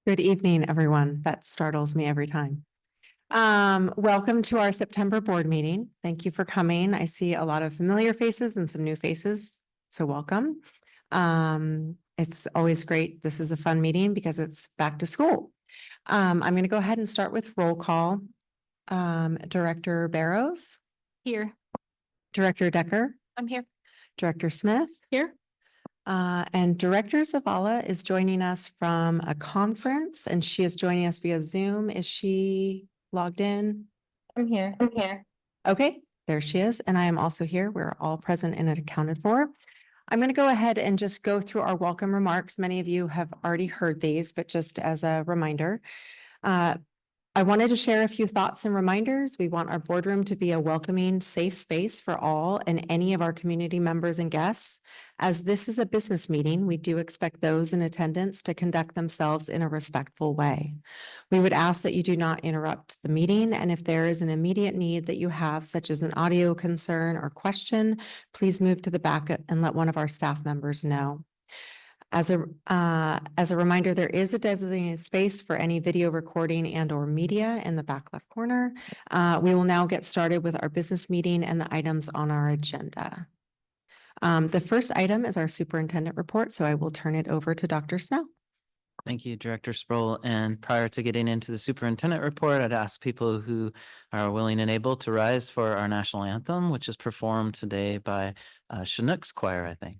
Good evening, everyone. That startles me every time. Welcome to our September board meeting. Thank you for coming. I see a lot of familiar faces and some new faces, so welcome. It's always great. This is a fun meeting because it's back to school. I'm going to go ahead and start with roll call. Director Barrows, Here. Director Decker, I'm here. Director Smith, Here. and Director Zavala is joining us from a conference, and she is joining us via Zoom. Is she logged in? I'm here. I'm here. Okay, there she is. And I am also here. We're all present and accounted for. I'm going to go ahead and just go through our welcome remarks. Many of you have already heard these, but just as a reminder, I wanted to share a few thoughts and reminders. We want our boardroom to be a welcoming, safe space for all and any of our community members and guests. As this is a business meeting, we do expect those in attendance to conduct themselves in a respectful way. We would ask that you do not interrupt the meeting, and if there is an immediate need that you have, such as an audio concern or question, please move to the back and let one of our staff members know. As a reminder, there is a designated space for any video recording and or media in the back left corner. We will now get started with our business meeting and the items on our agenda. The first item is our superintendent report, so I will turn it over to Dr. Snell. Thank you, Director Sproul. And prior to getting into the superintendent report, I'd ask people who are willing and able to rise for our national anthem, which is performed today by Chinook's Choir, I think.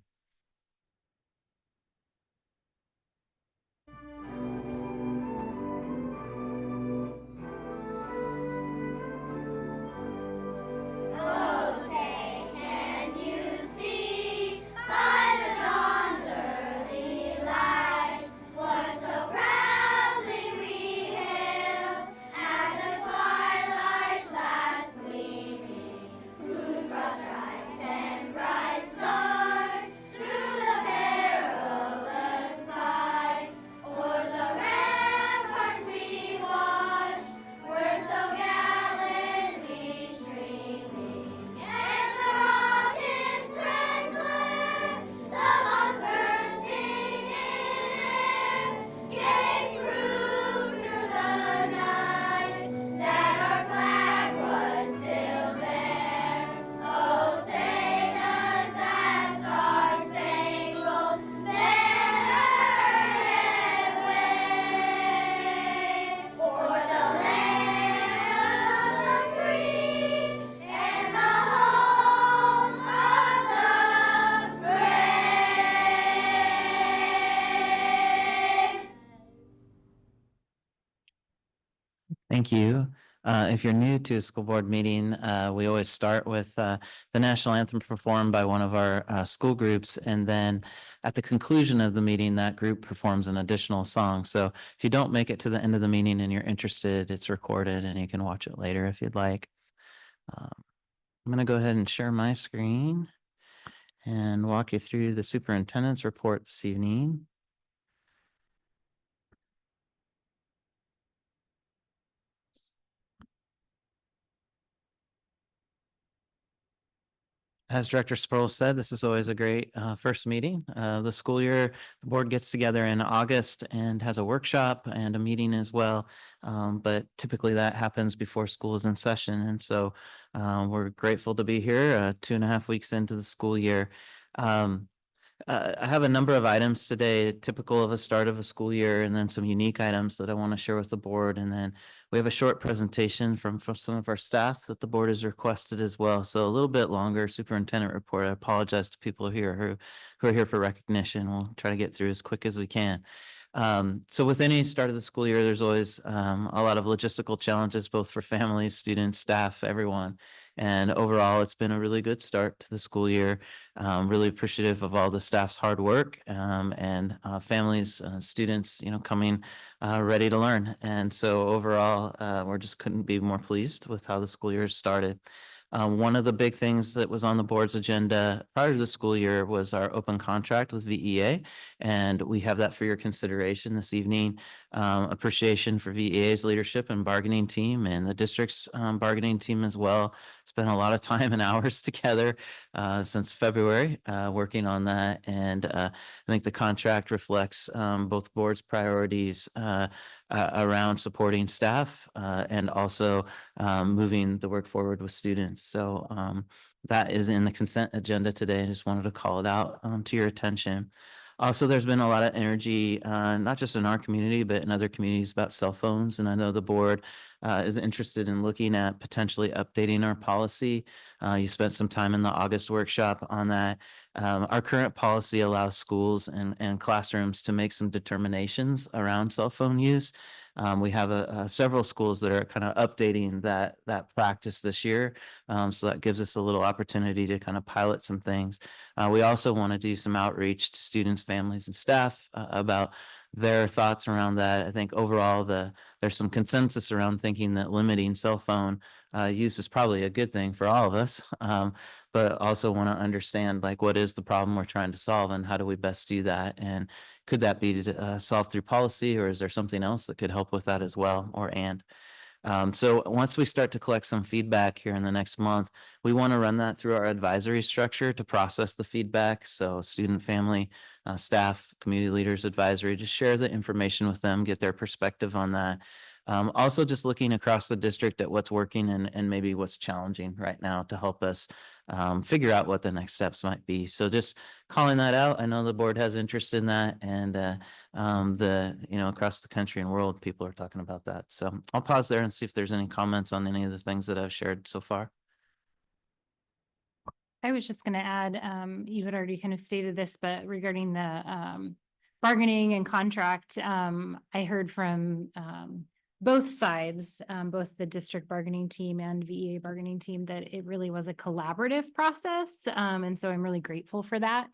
Thank you. If you're new to a school board meeting, we always start with the national anthem performed by one of our school groups. And then at the conclusion of the meeting, that group performs an additional song. So if you don't make it to the end of the meeting and you're interested, it's recorded and you can watch it later if you'd like. I'm going to go ahead and share my screen and walk you through the superintendent's report this evening. As Director Sproul said, this is always a great first meeting. The school year, the board gets together in August and has a workshop and a meeting as well. But typically that happens before school is in session. And so we're grateful to be here 2.5 weeks into the school year. I have a number of items today, typical of a start of a school year, and then some unique items that I want to share with the board. And then we have a short presentation from some of our staff that the board has requested as well. So a little bit longer superintendent report. I apologize to people here who are here for recognition. We'll try to get through as quick as we can. So with any start of the school year, there's always a lot of logistical challenges, both for families, students, staff, everyone. And overall, it's been a really good start to the school year. Really appreciative of all the staff's hard work and families, students, coming ready to learn. And so overall, we're just couldn't be more pleased with how the school year started. One of the big things that was on the board's agenda prior to the school year was our open contract with VEA, and we have that for your consideration this evening. Appreciation for VEA's leadership and bargaining team and the district's bargaining team as well spent a lot of time and hours together since February working on that. And I think the contract reflects both boards' priorities around supporting staff and also moving the work forward with students. So that is in the consent agenda today. I just wanted to call it out to your attention. Also, there's been a lot of energy, not just in our community, but in other communities about cell phones. And I know the board is interested in looking at potentially updating our policy. You spent some time in the August workshop on that. Our current policy allows schools and classrooms to make some determinations around cell phone use. We have several schools that are kind of updating that practice this year. So that gives us a little opportunity to kind of pilot some things. We also want to do some outreach to students, families, and staff about their thoughts around that. I think overall there's some consensus around thinking that limiting cell phone use is probably a good thing for all of us, but also want to understand like what is the problem we're trying to solve and how do we best do that, and could that be solved through policy, or is there something else that could help with that as well, so once we start to collect some feedback here in the next month, we want to run that through our advisory structure to process the feedback. So student, family, staff, community leaders, advisory, just share the information with them, get their perspective on that. Also just looking across the district at what's working and maybe what's challenging right now to help us figure out what the next steps might be. So just calling that out. I know the board has interest in that, and across the country and world, people are talking about that. So I'll pause there and see if there's any comments on any of the things that I've shared so far. I was just going to add, you had already kind of stated this, but regarding the bargaining and contract, I heard from both sides, both the district bargaining team and VEA bargaining team, that it really was a collaborative process. And so I'm really grateful for that.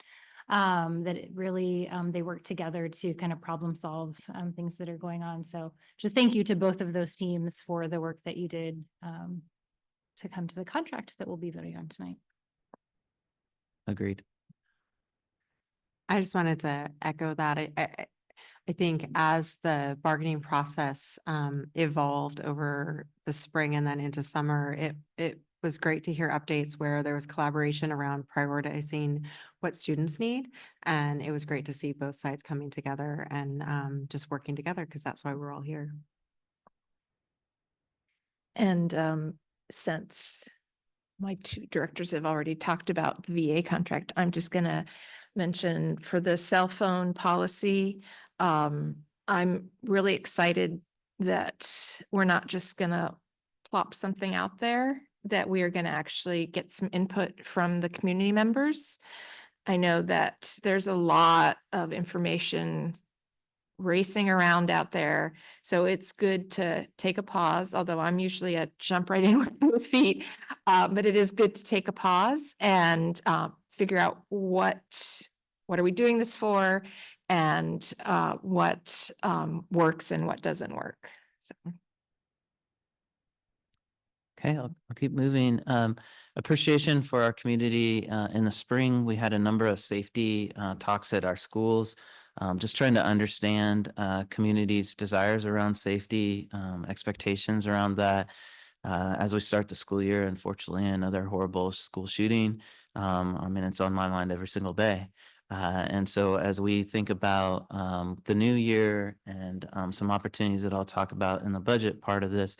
That it really, they work together to kind of problem solve things that are going on. So just thank you to both of those teams for the work that you did to come to the contract that we'll be voting on tonight. Agreed. I just wanted to echo that. I think as the bargaining process evolved over the spring and then into summer, it was great to hear updates where there was collaboration around prioritizing what students need. And it was great to see both sides coming together and just working together, because that's why we're all here. And since my two directors have already talked about the VA contract, I'm just going to mention for the cell phone policy. I'm really excited that we're not just going to plop something out there, that we are going to actually get some input from the community members. I know that there's a lot of information racing around out there. So it's good to take a pause, although I'm usually a jump right in with both feet. But it is good to take a pause and figure out what are we doing this for, and what works and what doesn't work. So. Okay, I'll keep moving. Appreciation for our community. In the spring, we had a number of safety talks at our schools, just trying to understand communities' desires around safety, expectations around that. As we start the school year, unfortunately, another horrible school shooting. It's on my mind every single day. And so as we think about the new year and some opportunities that I'll talk about in the budget part of this,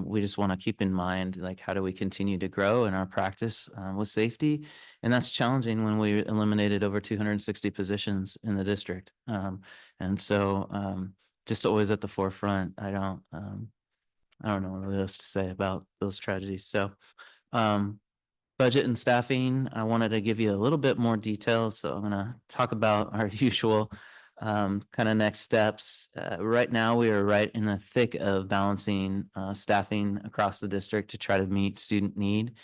we just want to keep in mind, like, how do we continue to grow in our practice with safety? And that's challenging when we eliminated over 260 positions in the district. And so just always at the forefront. I don't know what else to say about those tragedies. So budget and staffing, I wanted to give you a little bit more detail. So I'm going to talk about our usual kind of next steps. Right now, we are right in the thick of balancing staffing across the district to try to meet student need.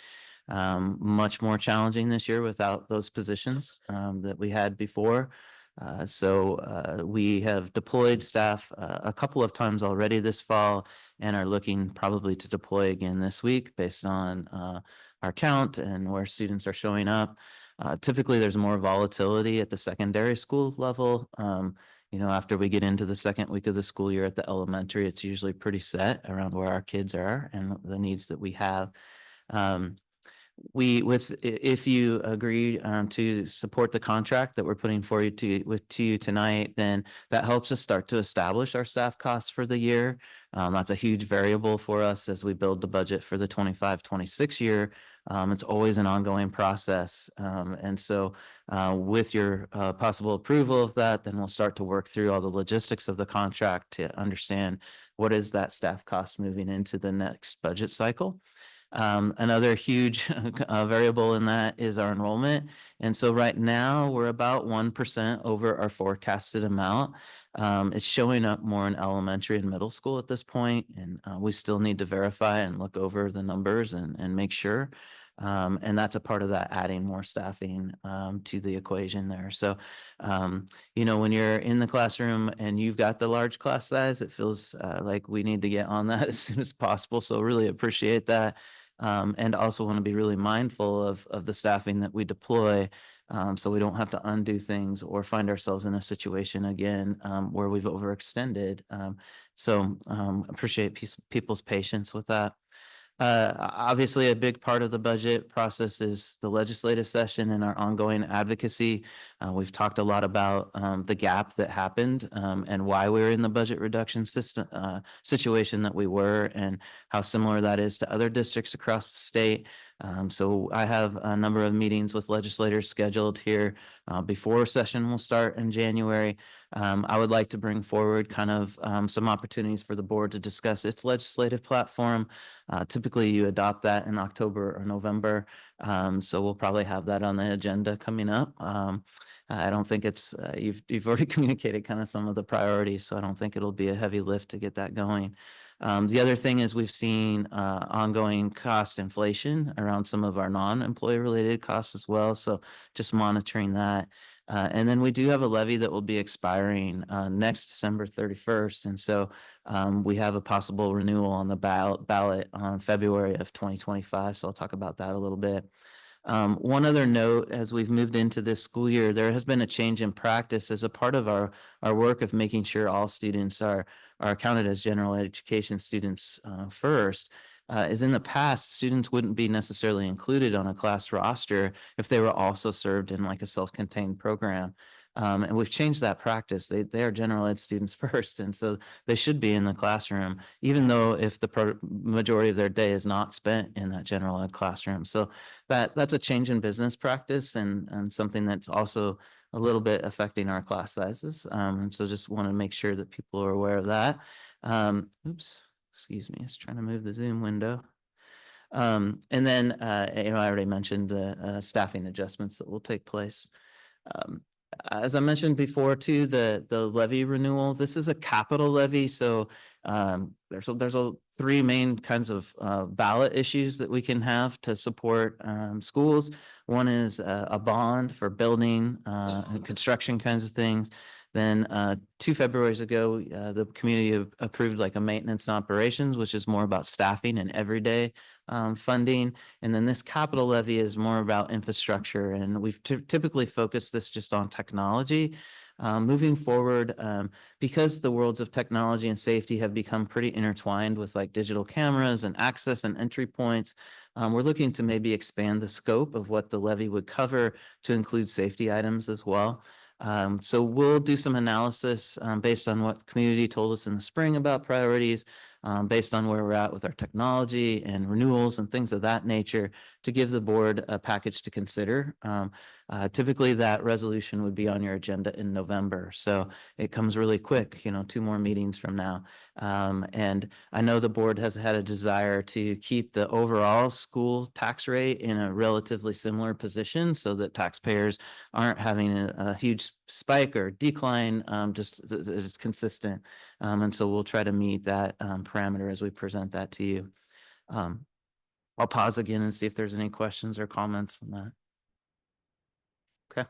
Much more challenging this year without those positions that we had before. So we have deployed staff a couple of times already this fall, and are looking probably to deploy again this week based on our count and where students are showing up. Typically, there's more volatility at the secondary school level. After we get into the second week of the school year at the elementary, it's usually pretty set around where our kids are and the needs that we have. If you agree to support the contract that we're putting for you to you tonight, then that helps us start to establish our staff costs for the year. That's a huge variable for us as we build the budget for the 25-26 year. It's always an ongoing process. And so with your possible approval of that, then we'll start to work through all the logistics of the contract to understand what is that staff cost moving into the next budget cycle. Another huge variable in that is our enrollment. And so right now we're about 1% over our forecasted amount. It's showing up more in elementary and middle school at this point, and we still need to verify and look over the numbers and make sure. And that's a part of that adding more staffing to the equation there. So, when you're in the classroom and you've got the large class size, it feels like we need to get on that as soon as possible. So really appreciate that. And also want to be really mindful of the staffing that we deploy, so we don't have to undo things or find ourselves in a situation again where we've overextended. Appreciate people's patience with that. Obviously, a big part of the budget process is the legislative session and our ongoing advocacy. We've talked a lot about the gap that happened and why we were in the budget reduction situation that we were, and how similar that is to other districts across the state. So I have a number of meetings with legislators scheduled here before session will start in January. I would like to bring forward kind of some opportunities for the board to discuss its legislative platform. Typically, you adopt that in October or November. So we'll probably have that on the agenda coming up. I don't think it's, you've already communicated kind of some of the priorities, so I don't think it'll be a heavy lift to get that going. The other thing is we've seen ongoing cost inflation around some of our non-employee related costs as well. So just monitoring that. And then we do have a levy that will be expiring next December 31st. And so we have a possible renewal on the ballot on February of 2025. So I'll talk about that a little bit. One other note, as we've moved into this school year, there has been a change in practice as a part of our work of making sure all students are counted as general education students first. Is in the past, students wouldn't be necessarily included on a class roster if they were also served in like a self-contained program. And we've changed that practice. They are general ed students first, and so they should be in the classroom, even though if the majority of their day is not spent in that general ed classroom. So that's a change in business practice and something that's also a little bit affecting our class sizes. And so just want to make sure that people are aware of that. Oops, excuse me, I was trying to move the Zoom window. And then, I already mentioned the staffing adjustments that will take place. As I mentioned before too, the levy renewal, this is a capital levy. So there's three main kinds of ballot issues that we can have to support schools. One is a bond for building and construction kinds of things. Then 2 Februarys ago, the community approved like a maintenance and operations, which is more about staffing and everyday funding. And then this capital levy is more about infrastructure. And we've typically focused this just on technology. Moving forward, because the worlds of technology and safety have become pretty intertwined with like digital cameras and access and entry points, we're looking to maybe expand the scope of what the levy would cover to include safety items as well. So we'll do some analysis based on what the community told us in the spring about priorities, based on where we're at with our technology and renewals and things of that nature, to give the board a package to consider. Typically that resolution would be on your agenda in November. So it comes really quick, 2 more meetings from now. And I know the board has had a desire to keep the overall school tax rate in a relatively similar position so that taxpayers aren't having a huge spike or decline, just that it's consistent. And so we'll try to meet that parameter as we present that to you. I'll pause again and see if there's any questions or comments on that. Okay.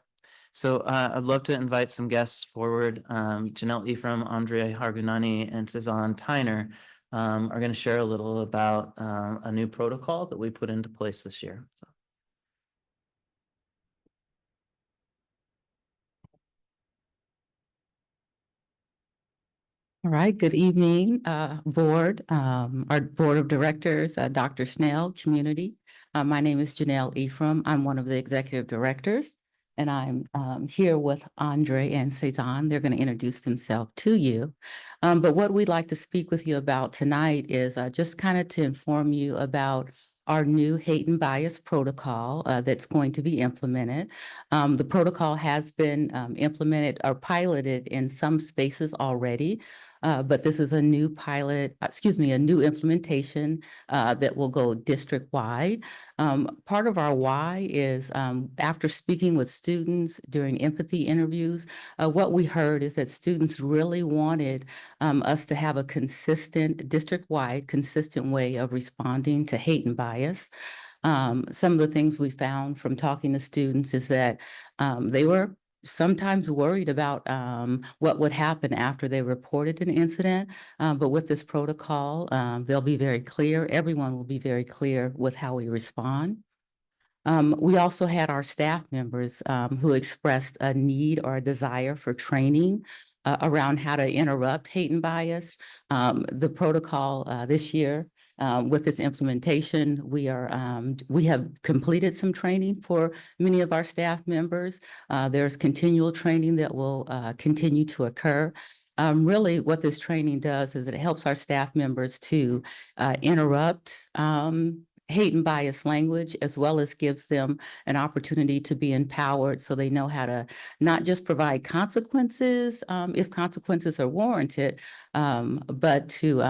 So I'd love to invite some guests forward. Janelle Ephraim, Andrea Hargunani, and Cezanne Tyner are going to share a little about a new protocol that we put into place this year. So. All right, good evening, board, our board of directors, Dr. Snell, community. My name is Janelle Ephraim. I'm one of the executive directors, and I'm here with Andre and Cezanne. They're going to introduce themselves to you. But what we'd like to speak with you about tonight is just kind of to inform you about our new hate and bias protocol that's going to be implemented. The protocol has been implemented or piloted in some spaces already. But this is a new pilot, a new implementation that will go district-wide. Part of our why is after speaking with students during empathy interviews, what we heard is that students really wanted us to have a consistent, district-wide, consistent way of responding to hate and bias. Some of the things we found from talking to students is that they were sometimes worried about what would happen after they reported an incident. But with this protocol, they'll be very clear. Everyone will be very clear with how we respond. We also had our staff members who expressed a need or a desire for training around how to interrupt hate and bias. The protocol this year with this implementation, we have completed some training for many of our staff members. There's continual training that will continue to occur. Really, what this training does is it helps our staff members to interrupt hate and bias language, as well as gives them an opportunity to be empowered so they know how to not just provide consequences if consequences are warranted, but to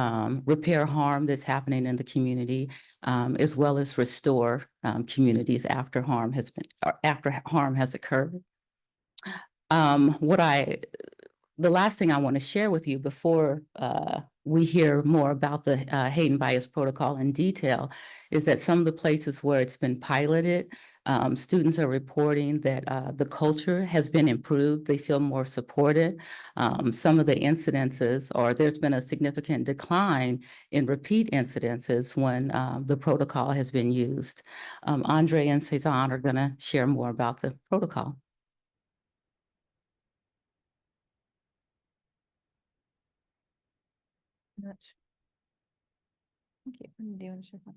repair harm that's happening in the community, as well as restore communities after harm has occurred. The last thing I want to share with you before we hear more about the hate and bias protocol in detail is that some of the places where it's been piloted, students are reporting that the culture has been improved. They feel more supported. Some of the incidences, or there's been a significant decline in repeat incidences when the protocol has been used. Andre and Cezanne are going to share more about the protocol. Thank you. Do you want to share one?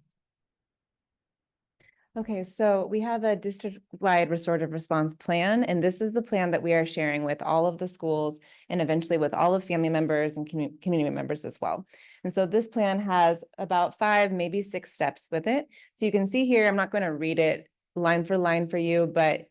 Okay, so we have a district-wide restorative response plan, and this is the plan that we are sharing with all of the schools and eventually with all of family members and community members as well. And so this plan has about 5, maybe 6 steps with it. So you can see here, I'm not going to read it line for line for you, but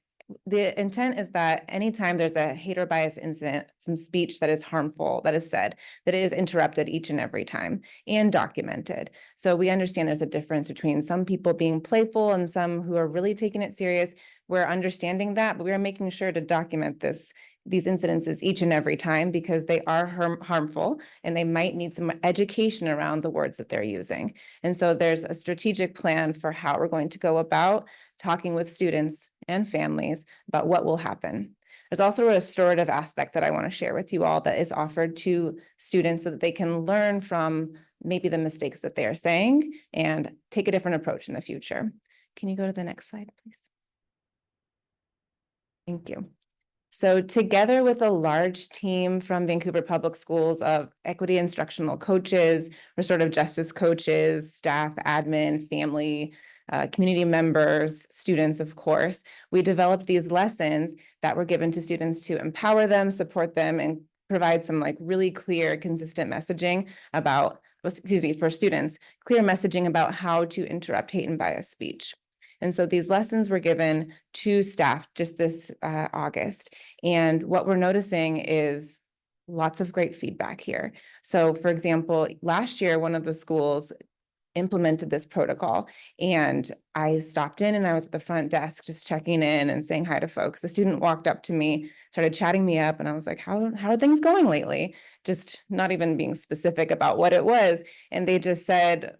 the intent is that anytime there's a hate or bias incident, some speech that is harmful, that is said, that it is interrupted each and every time and documented. So we understand there's a difference between some people being playful and some who are really taking it serious. We're understanding that, but we are making sure to document these incidences each and every time because they are harmful and they might need some education around the words that they're using. And so there's a strategic plan for how we're going to go about talking with students and families about what will happen. There's also a restorative aspect that I want to share with you all that is offered to students so that they can learn from maybe the mistakes that they are saying and take a different approach in the future. Can you go to the next slide, please? Thank you. So together with a large team from Vancouver Public Schools of equity instructional coaches, restorative justice coaches, staff, admin, family, community members, students, of course, we developed these lessons that were given to students to empower them, support them, and provide some really clear, consistent messaging about, for students, clear messaging about how to interrupt hate and bias speech. And so these lessons were given to staff just this August. And what we're noticing is lots of great feedback here. So for example, last year, one of the schools implemented this protocol and I stopped in and I was at the front desk just checking in and saying hi to folks. The student walked up to me, started chatting me up, and I was like, how are things going lately? Just not even being specific about what it was. And they just said,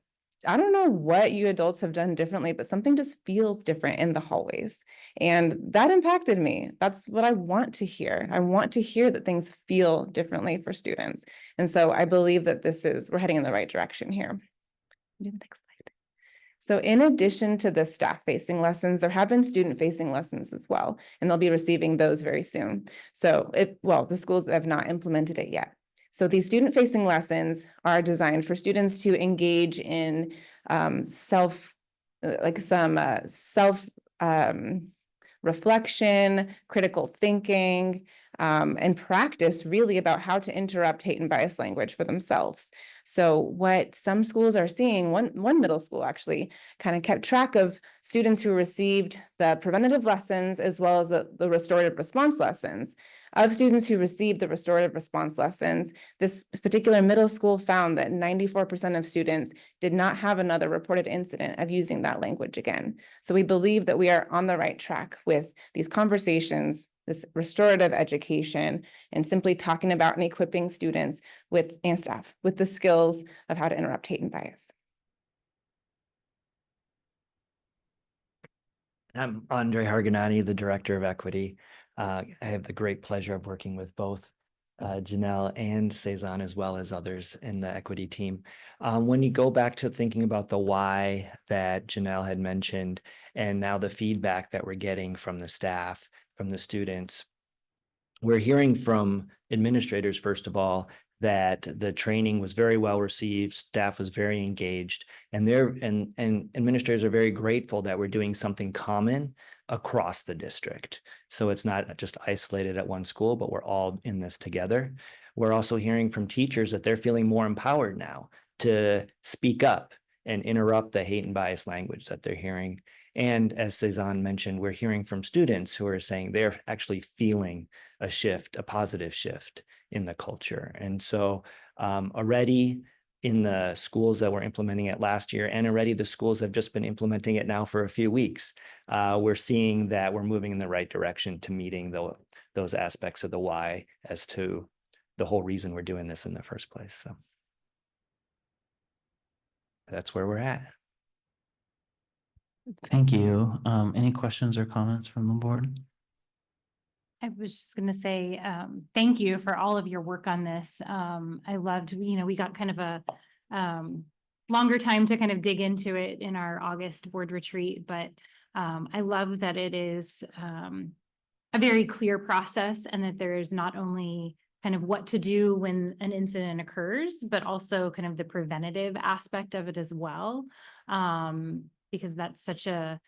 I don't know what you adults have done differently, but something just feels different in the hallways. And that impacted me. That's what I want to hear. I want to hear that things feel differently for students. And so I believe that we're heading in the right direction here. Do the next slide. So in addition to the staff-facing lessons, there have been student-facing lessons as well, and they'll be receiving those very soon. So the schools have not implemented it yet. So these student-facing lessons are designed for students to engage in self reflection, critical thinking, and practice really about how to interrupt hate and bias language for themselves. So what some schools are seeing, one middle school actually kind of kept track of students who received the preventative lessons as well as the restorative response lessons. Of students who received the restorative response lessons, this particular middle school found that 94% of students did not have another reported incident of using that language again. So we believe that we are on the right track with these conversations, this restorative education, and simply talking about and equipping students with and staff with the skills of how to interrupt hate and bias. I'm Andre Harganati, the Director of Equity. I have the great pleasure of working with both Janelle and Cezanne, as well as others in the equity team. When you go back to thinking about the why that Janelle had mentioned, and now the feedback that we're getting from the staff, from the students, we're hearing from administrators, first of all, that the training was very well received, staff was very engaged, and administrators are very grateful that we're doing something common across the district. So it's not just isolated at one school, but we're all in this together. We're also hearing from teachers that they're feeling more empowered now to speak up and interrupt the hate and bias language that they're hearing. And as Cezanne mentioned, we're hearing from students who are saying they're actually feeling a shift, a positive shift in the culture. And so already in the schools that were implementing it last year, and already the schools have just been implementing it now for a few weeks, we're seeing that we're moving in the right direction to meeting those aspects of the why as to the whole reason we're doing this in the first place. So that's where we're at. Thank you. Any questions or comments from the board? I was just gonna say, thank you for all of your work on this. I loved, we got kind of a longer time to kind of dig into it in our August board retreat, but I love that it is a very clear process and that there is not only kind of what to do when an incident occurs, but also kind of the preventative aspect of it as well. Because that's such a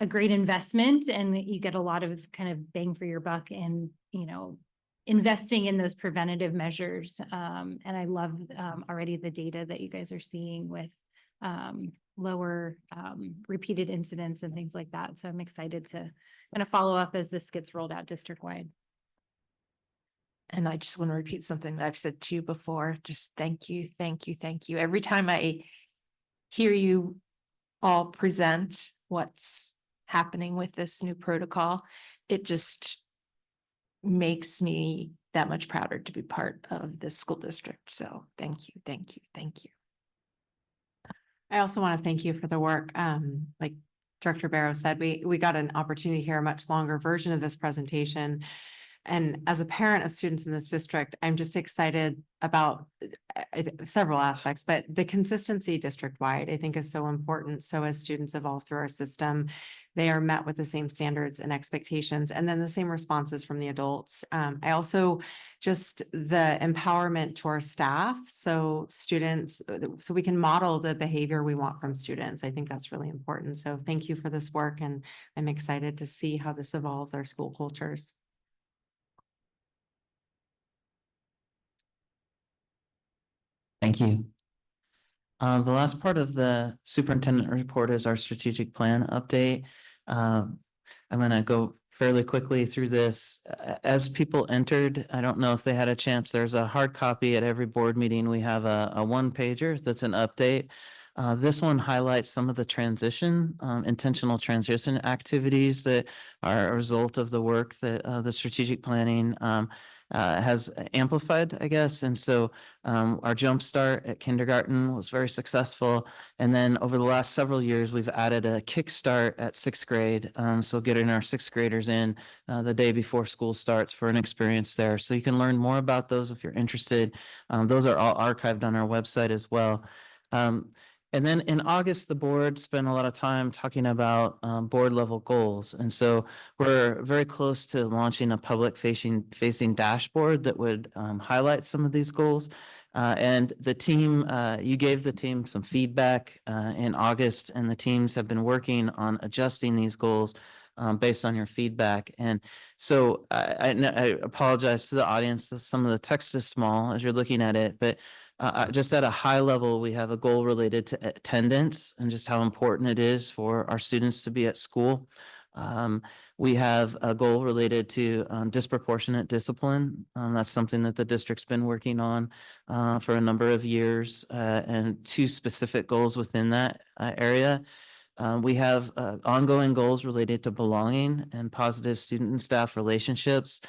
great investment and you get a lot of kind of bang for your buck and, investing in those preventative measures. And I love already the data that you guys are seeing with lower repeated incidents and things like that. So I'm excited to kind of follow up as this gets rolled out district-wide. And I just want to repeat something that I've said to you before. Just thank you, thank you, thank you. Every time I hear you all present what's happening with this new protocol, it just makes me that much prouder to be part of this school district. So thank you, thank you, thank you. I also want to thank you for the work. Like Director Barrow said, we got an opportunity to hear a much longer version of this presentation. And as a parent of students in this district, I'm just excited about several aspects, but the consistency district-wide, I think, is so important. So as students evolve through our system, they are met with the same standards and expectations, and then the same responses from the adults. I also just the empowerment to our staff. So students, so we can model the behavior we want from students. I think that's really important. So thank you for this work. And I'm excited to see how this evolves our school cultures. Thank you. The last part of the superintendent report is our strategic plan update. I'm going to go fairly quickly through this. As people entered, I don't know if they had a chance. There's a hard copy at every board meeting. We have a one pager that's an update. This one highlights some of the intentional transition activities that are a result of the work that the strategic planning has amplified, I guess. And so our jumpstart at kindergarten was very successful. And then over the last several years, we've added a kickstart at sixth grade. So getting our sixth graders in the day before school starts for an experience there. So you can learn more about those if you're interested. Those are all archived on our website as well. And then in August, the board spent a lot of time talking about board level goals. And so we're very close to launching a public facing dashboard that would highlight some of these goals. And the team, you gave the team some feedback in August, and the teams have been working on adjusting these goals based on your feedback. And so I apologize to the audience. Some of the text is small as you're looking at it, but just at a high level, we have a goal related to attendance and just how important it is for our students to be at school. We have a goal related to disproportionate discipline. That's something that the district's been working on for a number of years, and 2 specific goals within that area. We have ongoing goals related to belonging and positive student and staff relationships.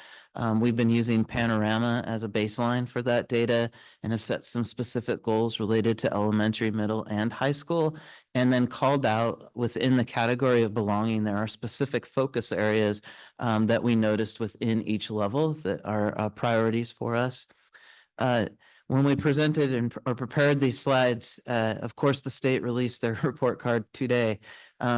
We've been using Panorama as a baseline for that data and have set some specific goals related to elementary, middle, and high school. And then called out within the category of belonging, there are specific focus areas that we noticed within each level that are priorities for us. When we presented or prepared these slides, of course, the state released their report card today.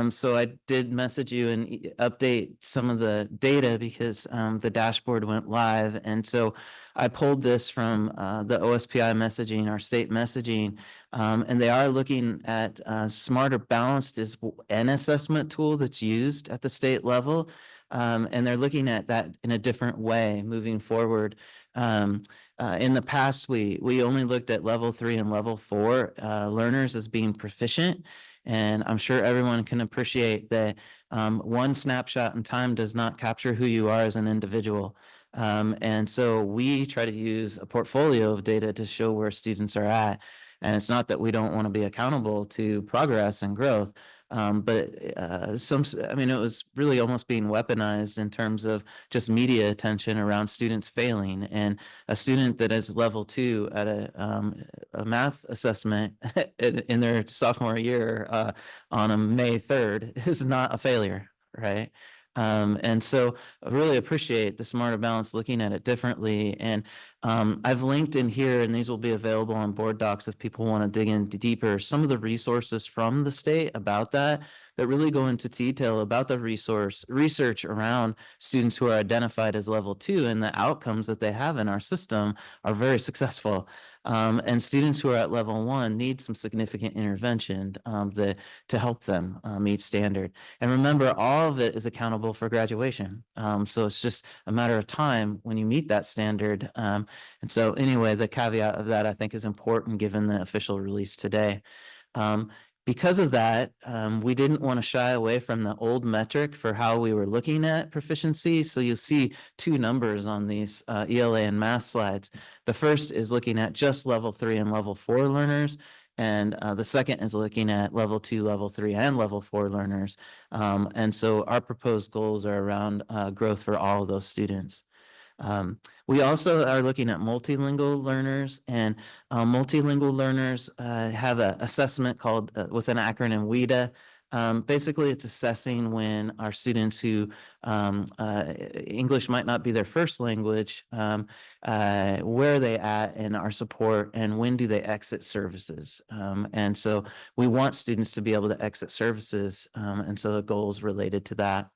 So I did message you and update some of the data because the dashboard went live. And so I pulled this from the OSPI messaging, our state messaging, and they are looking at Smarter Balanced is an assessment tool that's used at the state level. And they're looking at that in a different way moving forward. In the past, we only looked at level 3 and level 4 learners as being proficient. And I'm sure everyone can appreciate that one snapshot in time does not capture who you are as an individual. And so we try to use a portfolio of data to show where students are at. And it's not that we don't want to be accountable to progress and growth, but I mean, it was really almost being weaponized in terms of just media attention around students failing. And a student that is level 2 at a math assessment in their sophomore year on a May 3rd is not a failure, right? And so I really appreciate the Smarter Balance looking at it differently. And I've linked in here, and these will be available on board docs if people want to dig in deeper, some of the resources from the state about that really go into detail about the research around students who are identified as level 2, and the outcomes that they have in our system are very successful. And students who are at level 1 need some significant intervention to help them meet standard. And remember, all of it is accountable for graduation. So it's just a matter of time when you meet that standard. And so anyway, the caveat of that I think is important given the official release today. Because of that, we didn't want to shy away from the old metric for how we were looking at proficiency. So you'll see 2 numbers on these ELA and math slides. The first is looking at just level 3 and level 4 learners. And the second is looking at level 2, level 3, and level 4 learners. And so our proposed goals are around growth for all of those students. We also are looking at multilingual learners, and multilingual learners have an assessment called with an acronym WIDA. Basically, it's assessing when our students who English might not be their first language, where are they at in our support, and when do they exit services. And so we want students to be able to exit services, and so the goals related to that.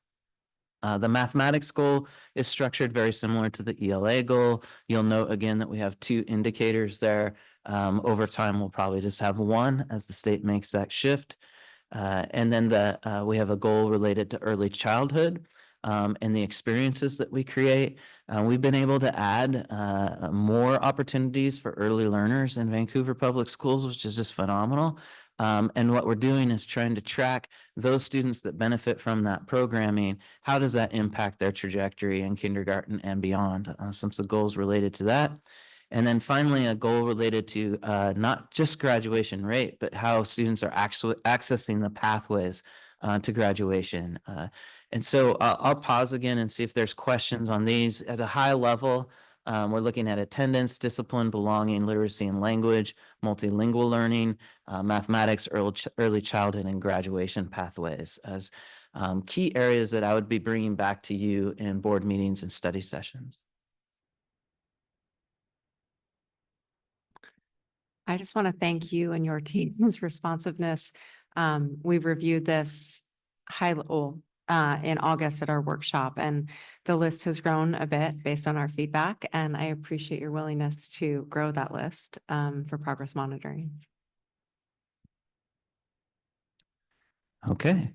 The mathematics goal is structured very similar to the ELA goal. You'll note again that we have 2 indicators there. Over time, we'll probably just have 1 as the state makes that shift. And then we have a goal related to early childhood and the experiences that we create. We've been able to add more opportunities for early learners in Vancouver Public Schools, which is just phenomenal. And what we're doing is trying to track those students that benefit from that programming. How does that impact their trajectory in kindergarten and beyond? Some goals related to that. And then finally, a goal related to not just graduation rate, but how students are actually accessing the pathways to graduation. And so I'll pause again and see if there's questions on these. At a high level, we're looking at attendance, discipline, belonging, literacy and language, multilingual learning, mathematics, early childhood, and graduation pathways as key areas that I would be bringing back to you in board meetings and study sessions. I just want to thank you and your team's responsiveness. We've reviewed this in August at our workshop, and the list has grown a bit based on our feedback. And I appreciate your willingness to grow that list for progress monitoring. Okay.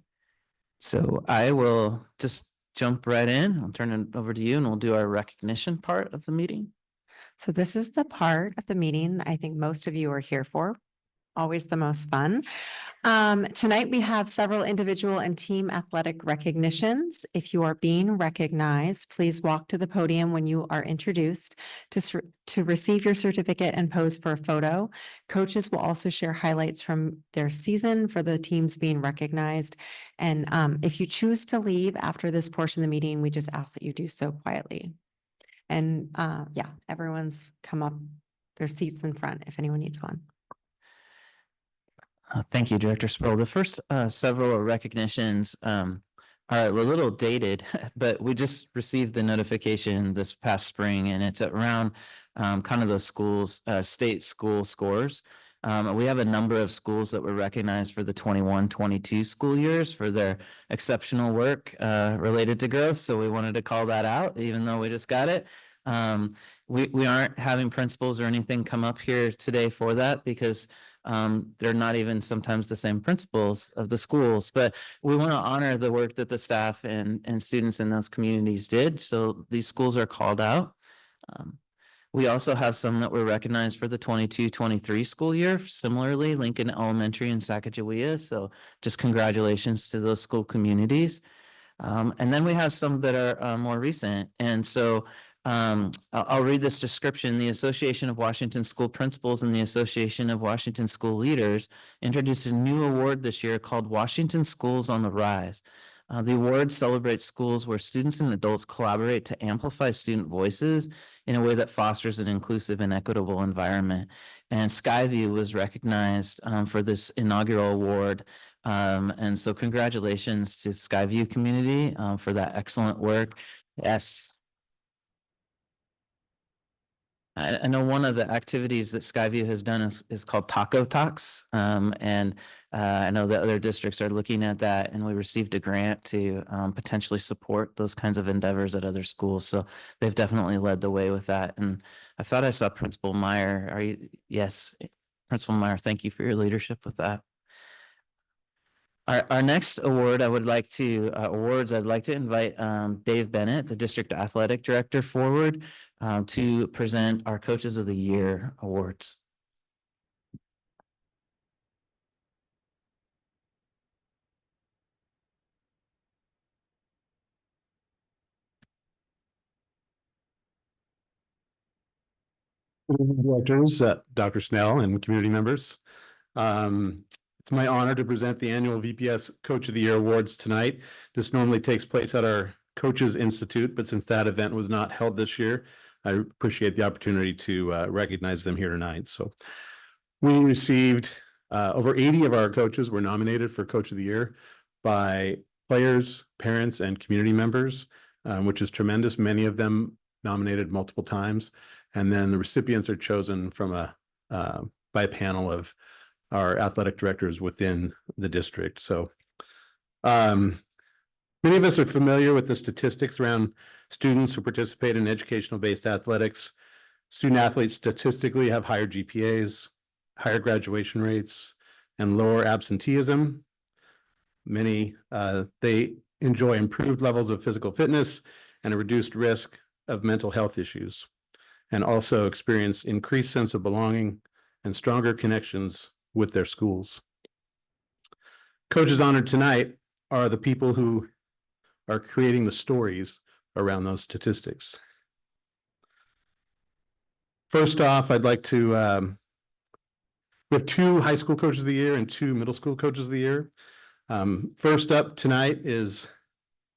So I will just jump right in. I'll turn it over to you and we'll do our recognition part of the meeting. So this is the part of the meeting I think most of you are here for. Always the most fun. Tonight we have several individual and team athletic recognitions. If you are being recognized, please walk to the podium when you are introduced to receive your certificate and pose for a photo. Coaches will also share highlights from their season for the teams being recognized. And if you choose to leave after this portion of the meeting, we just ask that you do so quietly. And yeah, everyone's come up. There's seats in front if anyone needs one. Thank you, Director Sproul. The first several recognitions are a little dated, but we just received the notification this past spring, and it's around kind of those schools, state school scores. We have a number of schools that were recognized for the 21-22 school years for their exceptional work related to growth. So we wanted to call that out, even though we just got it. We aren't having principals or anything come up here today for that because they're not even sometimes the same principals of the schools, but we want to honor the work that the staff and students in those communities did. So these schools are called out. We also have some that were recognized for the 22-23 school year. Similarly, Lincoln Elementary and Sacagawea. So just congratulations to those school communities. And then we have some that are more recent. And so I'll read this description. The Association of Washington School Principals and the Association of Washington School Leaders introduced a new award this year called Washington Schools on the Rise. The award celebrates schools where students and adults collaborate to amplify student voices in a way that fosters an inclusive and equitable environment. And Skyview was recognized for this inaugural award. And so congratulations to Skyview community for that excellent work. Yes. I know one of the activities that Skyview has done is called Taco Talks. And I know that other districts are looking at that, and we received a grant to potentially support those kinds of endeavors at other schools. So they've definitely led the way with that. And I thought I saw Principal Meyer. Are you? Yes, Principal Meyer, thank you for your leadership with that. Our next award, I'd like to invite Dave Bennett, the District Athletic Director, forward to present our Coaches of the Year awards. Directors, Dr. Snell and community members. It's my honor to present the annual VPS Coach of the Year Awards tonight. This normally takes place at our Coaches Institute, but since that event was not held this year, I appreciate the opportunity to recognize them here tonight. So we received over 80 of our coaches were nominated for Coach of the Year by players, parents, and community members, which is tremendous. Many of them nominated multiple times. And then the recipients are chosen from by a panel of our athletic directors within the district. So many of us are familiar with the statistics around students who participate in educational-based athletics. Student athletes statistically have higher GPAs, higher graduation rates, and lower absenteeism. Many, they enjoy improved levels of physical fitness and a reduced risk of mental health issues, and also experience increased sense of belonging and stronger connections with their schools. Coaches honored tonight are the people who are creating the stories around those statistics. First off, I'd like to, we have 2 high school coaches of the year and 2 middle school coaches of the year. First up tonight is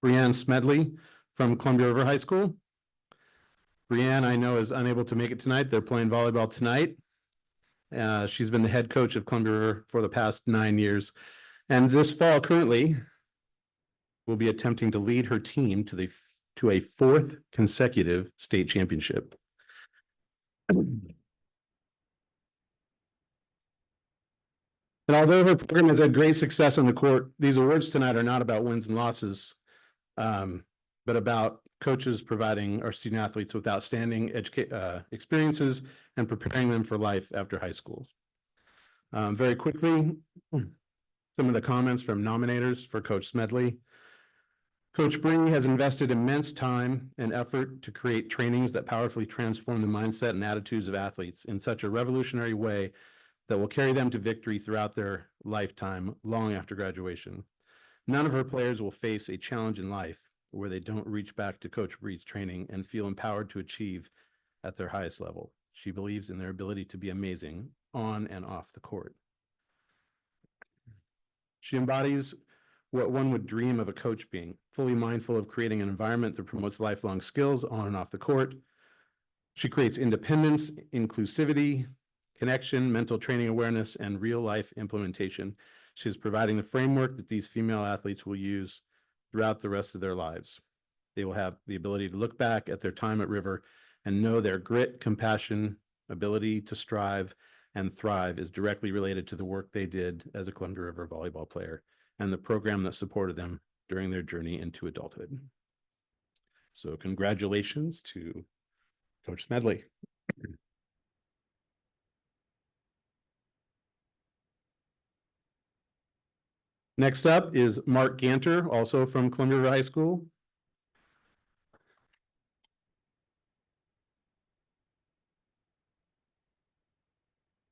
Brianne Smedley from Columbia River High School. Brianne, I know, is unable to make it tonight. They're playing volleyball tonight. She's been the head coach of Columbia River for the past 9 years. And this fall currently will be attempting to lead her team to a 4th consecutive state championship. And although her program has had great success on the court, these awards tonight are not about wins and losses, but about coaches providing our student athletes with outstanding experiences and preparing them for life after high school. Very quickly, some of the comments from nominators for Coach Smedley. Coach Bree has invested immense time and effort to create trainings that powerfully transform the mindset and attitudes of athletes in such a revolutionary way that will carry them to victory throughout their lifetime, long after graduation. None of her players will face a challenge in life where they don't reach back to Coach Bree's training and feel empowered to achieve at their highest level. She believes in their ability to be amazing on and off the court. She embodies what one would dream of a coach being, fully mindful of creating an environment that promotes lifelong skills on and off the court. She creates independence, inclusivity, connection, mental training awareness, and real life implementation. She is providing the framework that these female athletes will use throughout the rest of their lives. They will have the ability to look back at their time at River and know their grit, compassion, ability to strive and thrive is directly related to the work they did as a Columbia River volleyball player and the program that supported them during their journey into adulthood. So congratulations to Coach Smedley. Next up is Mark Ganter, also from Columbia River High School.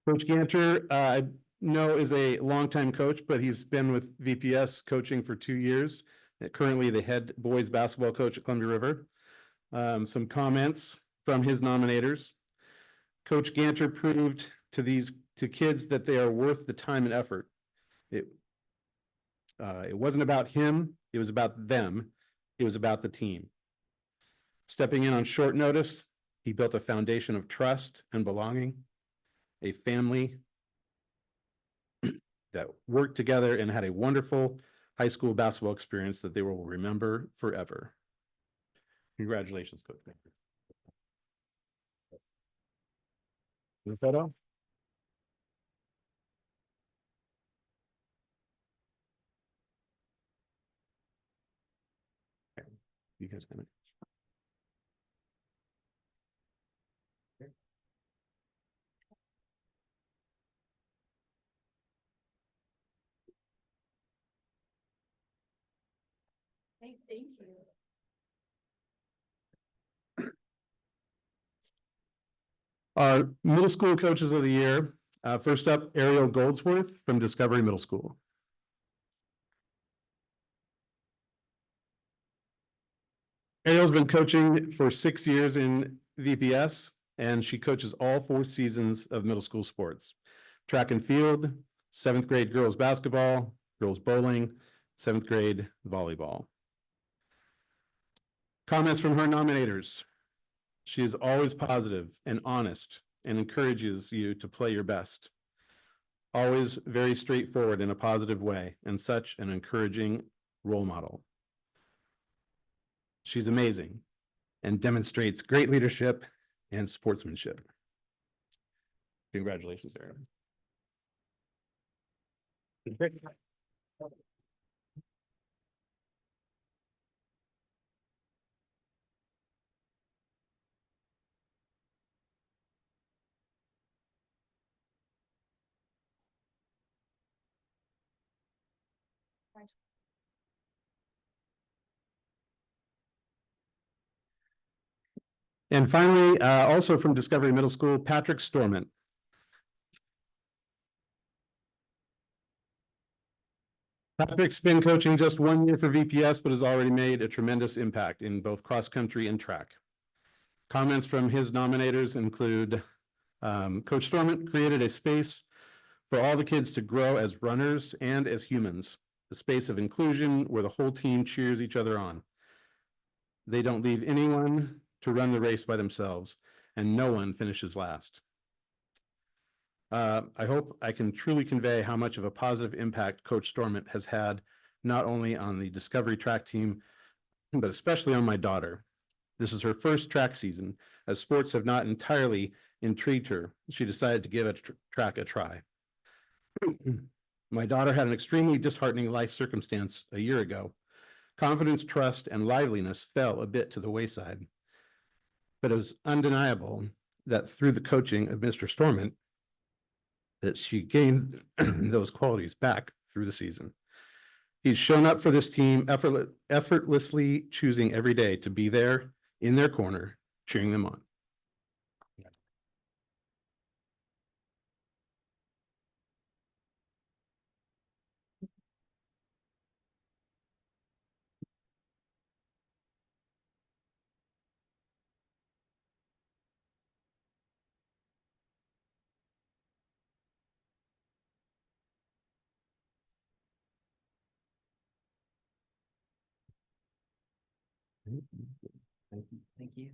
Coach Ganter, I know is a longtime coach, but he's been with VPS coaching for 2 years. Currently the head boys basketball coach at Columbia River. Some comments from his nominators. Coach Ganter proved to kids that they are worth the time and effort. It wasn't about him, it was about them, it was about the team. Stepping in on short notice, he built a foundation of trust and belonging, a family that worked together and had a wonderful high school basketball experience that they will remember forever. Congratulations, Coach Ganter. The photo? You guys got it. Thank you. Our middle school coaches of the year. First up, Ariel Goldsworth from Discovery Middle School. Ariel's been coaching for 6 years in VPS, and she coaches all 4 seasons of middle school sports. Track and field, 7th grade girls basketball, girls bowling, 7th grade volleyball. Comments from her nominators. She is always positive and honest and encourages you to play your best. Always very straightforward in a positive way and such an encouraging role model. She's amazing and demonstrates great leadership and sportsmanship. Congratulations, Erin. And finally, also from Discovery Middle School, Patrick Storment. Patrick's been coaching just 1 year for VPS, but has already made a tremendous impact in both cross country and track. Comments from his nominators include Coach Storment created a space for all the kids to grow as runners and as humans, a space of inclusion where the whole team cheers each other on. They don't leave anyone to run the race by themselves, and no one finishes last. I hope I can truly convey how much of a positive impact Coach Storment has had, not only on the Discovery track team, but especially on my daughter. This is her first track season, as sports have not entirely intrigued her. She decided to give track a try. My daughter had an extremely disheartening life circumstance a year ago. Confidence, trust, and liveliness fell a bit to the wayside. But it was undeniable that through the coaching of Mr. Storment, that she gained those qualities back through the season. He's shown up for this team, effortlessly choosing every day to be there in their corner, cheering them on. Thank you.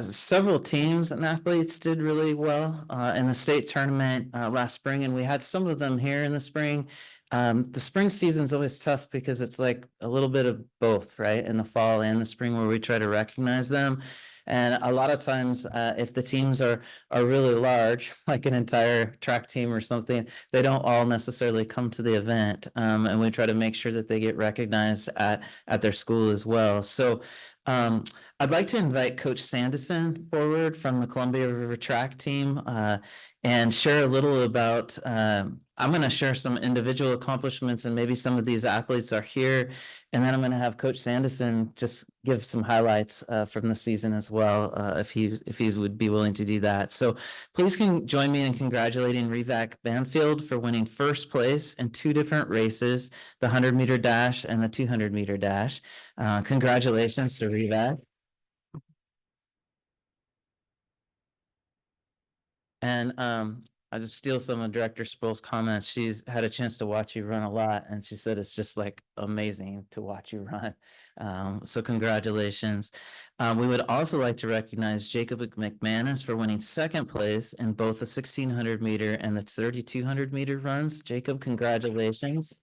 Several teams and athletes did really well in the state tournament last spring, and we had some of them here in the spring. The spring season is always tough because it's like a little bit of both, right? In the fall and the spring, where we try to recognize them. And a lot of times, if the teams are really large, like an entire track team or something, they don't all necessarily come to the event, and we try to make sure that they get recognized at their school as well. So. I'd like to invite Coach Sanderson forward from the Columbia River Track team and share a little about, I'm going to share some individual accomplishments, and maybe some of these athletes are here. And then I'm going to have Coach Sanderson just give some highlights from the season as well, if he would be willing to do that. So please can join me in congratulating Revac Banfield for winning first place in 2 different races, the 100-meter dash and the 200-meter dash. Congratulations to Revac. And I just steal some of Director Sproul's comments. She's had a chance to watch you run a lot, and she said it's just like amazing to watch you run. So congratulations. We would also like to recognize Jacob McManus for winning 2nd place in both the 1600 meter and the 3200 meter runs. Jacob, congratulations.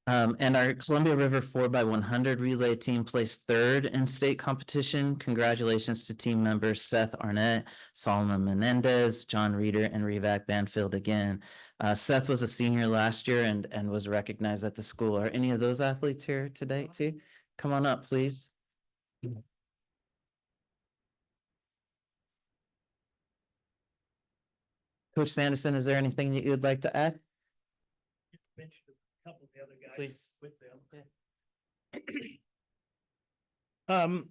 And our Columbia River 4x100 relay team placed 3rd in state competition. Congratulations to team members Seth Arnett, Solomon Menendez, John Reeder, and Revac Banfield again. Seth was a senior last year and was recognized at the school. Are any of those athletes here today too? Come on up, please. Coach Sanderson, is there anything that you would like to add? Mentioned a couple of the other guys Please. with them.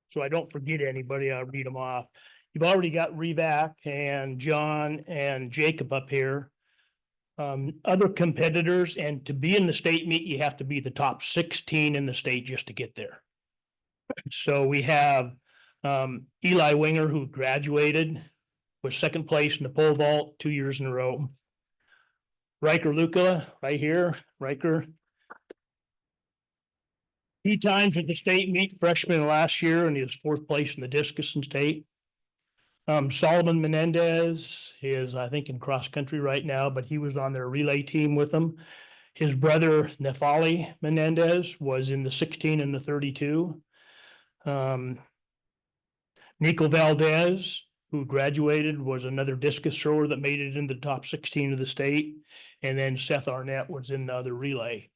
So I don't forget anybody, I'll read them off. You've already got Revac and John and Jacob up here. Other competitors, and to be in the state meet, you have to be the top 16 in the state just to get there. So we have Eli Winger, who graduated, was 2nd place in the pole vault 2 years in a row. Riker Luca, right here, Riker. He times at the state meet freshman last year, and he was 4th place in the discus in state. Solomon Menendez is, I think, in cross country right now, but he was on their relay team with them. His brother Nefali Menendez was in the 16 and the 32. Nico Valdez, who graduated, was another discus thrower that made it in the top 16 of the state. And then Seth Arnett was in the other relay.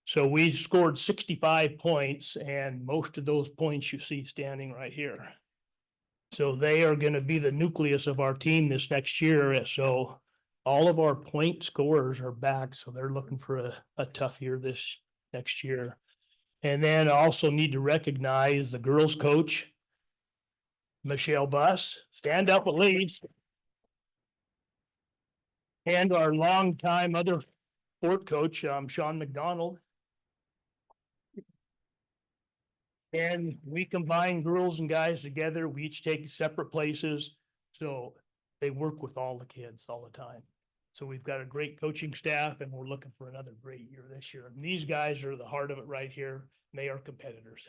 So we scored 65 points, and most of those points you see standing right here. So they are going to be the nucleus of our team this next year. So all of our point scorers are back. So they're looking for a tough year this next year. And then I also need to recognize the girls coach, Michelle Buss, stand up at least. And our longtime other sport coach, Sean McDonald. And we combine girls and guys together. We each take separate places. So they work with all the kids all the time. So we've got a great coaching staff, and we're looking for another great year this year. And these guys are the heart of it right here. And they are competitors.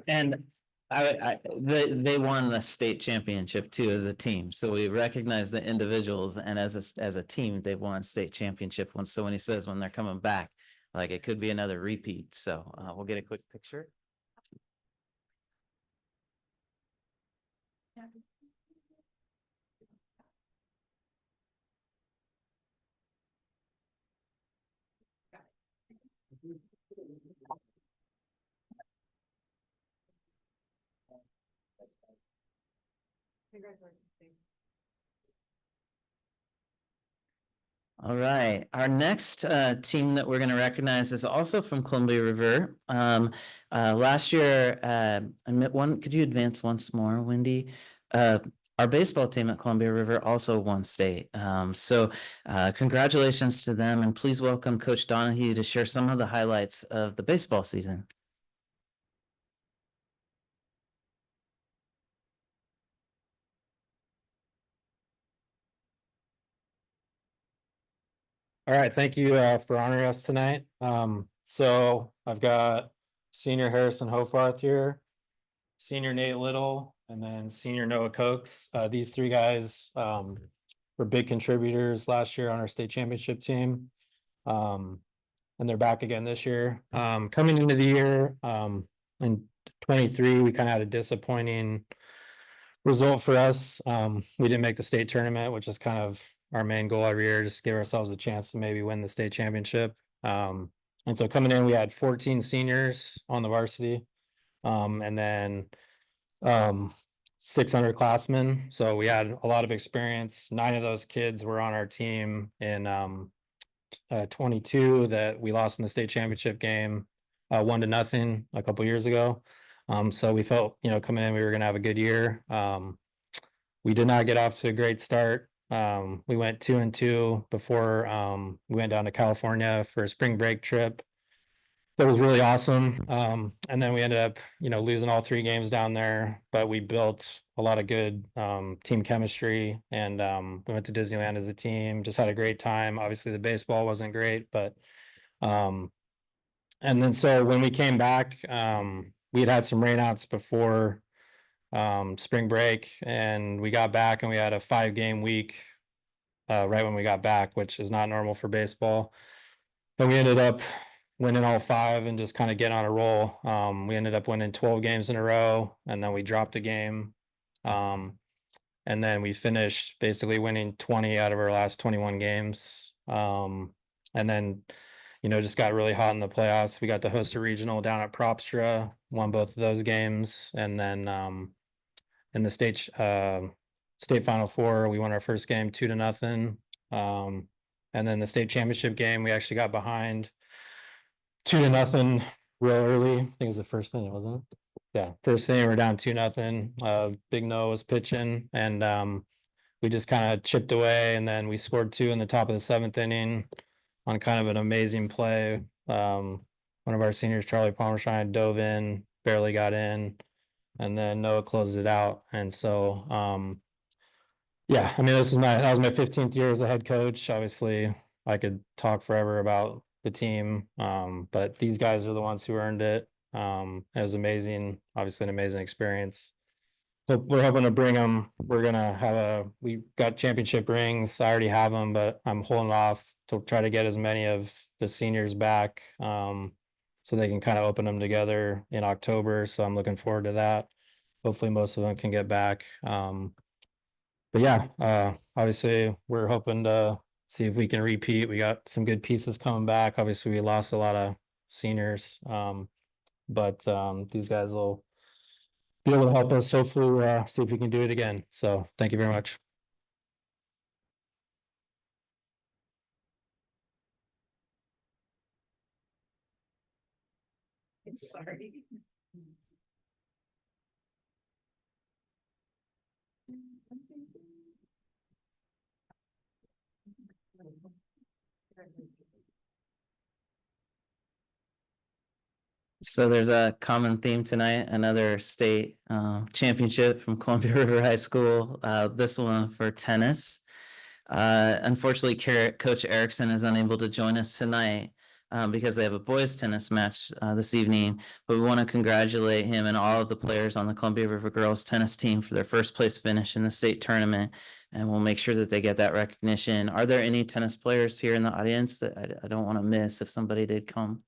And they won the state championship too as a team. So we recognize the individuals, and as a team, they've won state championship once. So when he says when they're coming back, like it could be another repeat. So we'll get a quick picture. All right, our next team that we're going to recognize is also from Columbia River. Last year, I met one. Could you advance once more, Wendy? Our baseball team at Columbia River also won state. So congratulations to them, and please welcome Coach Donahue to share some of the highlights of the baseball season. All right, thank you for honoring us tonight. So I've got senior Harrison Hofarth here, senior Nate Little, and then senior Noah Cokes. These three guys were big contributors last year on our state championship team. And they're back again this year. Coming into the year in 23, we kind of had a disappointing result for us. We didn't make the state tournament, which is kind of our main goal every year, just give ourselves a chance to maybe win the state championship. And so coming in, we had 14 seniors on the varsity, and then 6 underclassmen. So we had a lot of experience. 9 of those kids were on our team in 22 that we lost in the state championship game, 1-0 a couple years ago. So we felt, coming in, we were going to have a good year. We did not get off to a great start. We went 2-2 before we went down to California for a spring break trip. That was really awesome. And then we ended up, losing all 3 games down there, but we built a lot of good team chemistry, and we went to Disneyland as a team, just had a great time. Obviously the baseball wasn't great, but and then so when we came back, we had some rainouts before spring break, and we got back and we had a 5-game week right when we got back, which is not normal for baseball. But we ended up winning all 5 and just kind of get on a roll. We ended up winning 12 games in a row, and then we dropped a game. And then we finished basically winning 20 out of our last 21 games. And then, just got really hot in the playoffs. We got to host a regional down at Propstra, won both of those games. And then in the state Final Four, we won our first game 2-0. And then the state championship game, we actually got behind 2-0 real early. I think it was the first inning, wasn't it? Yeah, first inning, we're down 2-0. Big Noah was pitching, and we just kind of chipped away, and then we scored 2 in the top of the 7th inning on kind of an amazing play. One of our seniors, Charlie Palmershine, dove in, barely got in, and then Noah closed it out. And so, yeah, I mean, that was my 15th year as a head coach. Obviously, I could talk forever about the team, but these guys are the ones who earned it. It was amazing, obviously an amazing experience. So we're hoping to bring them. We're gonna we got championship rings. I already have them, but I'm holding off to try to get as many of the seniors back, so they can kind of open them together in October. So I'm looking forward to that. Hopefully most of them can get back. But yeah, obviously we're hoping to see if we can repeat. We got some good pieces coming back. Obviously we lost a lot of seniors, but these guys will be able to help us hopefully see if we can do it again. So thank you very much. Sorry. So there's a common theme tonight, another state championship from Columbia River High School, this one for tennis. Unfortunately, Coach Erickson is unable to join us tonight, because they have a boys tennis match this evening. But we want to congratulate him and all of the players on the Columbia River girls tennis team for their first place finish in the state tournament. And we'll make sure that they get that recognition. Are there any tennis players here in the audience that I don't want to miss if somebody did come?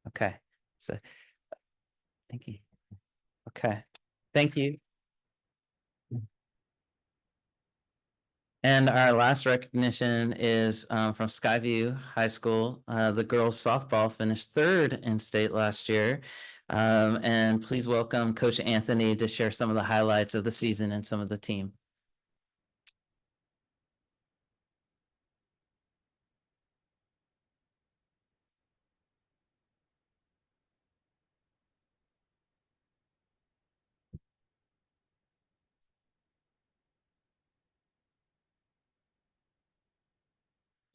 Okay, so thank you. Okay, thank you. And our last recognition is from Skyview High School. The girls softball finished third in state last year. And please welcome Coach Anthony to share some of the highlights of the season and some of the team.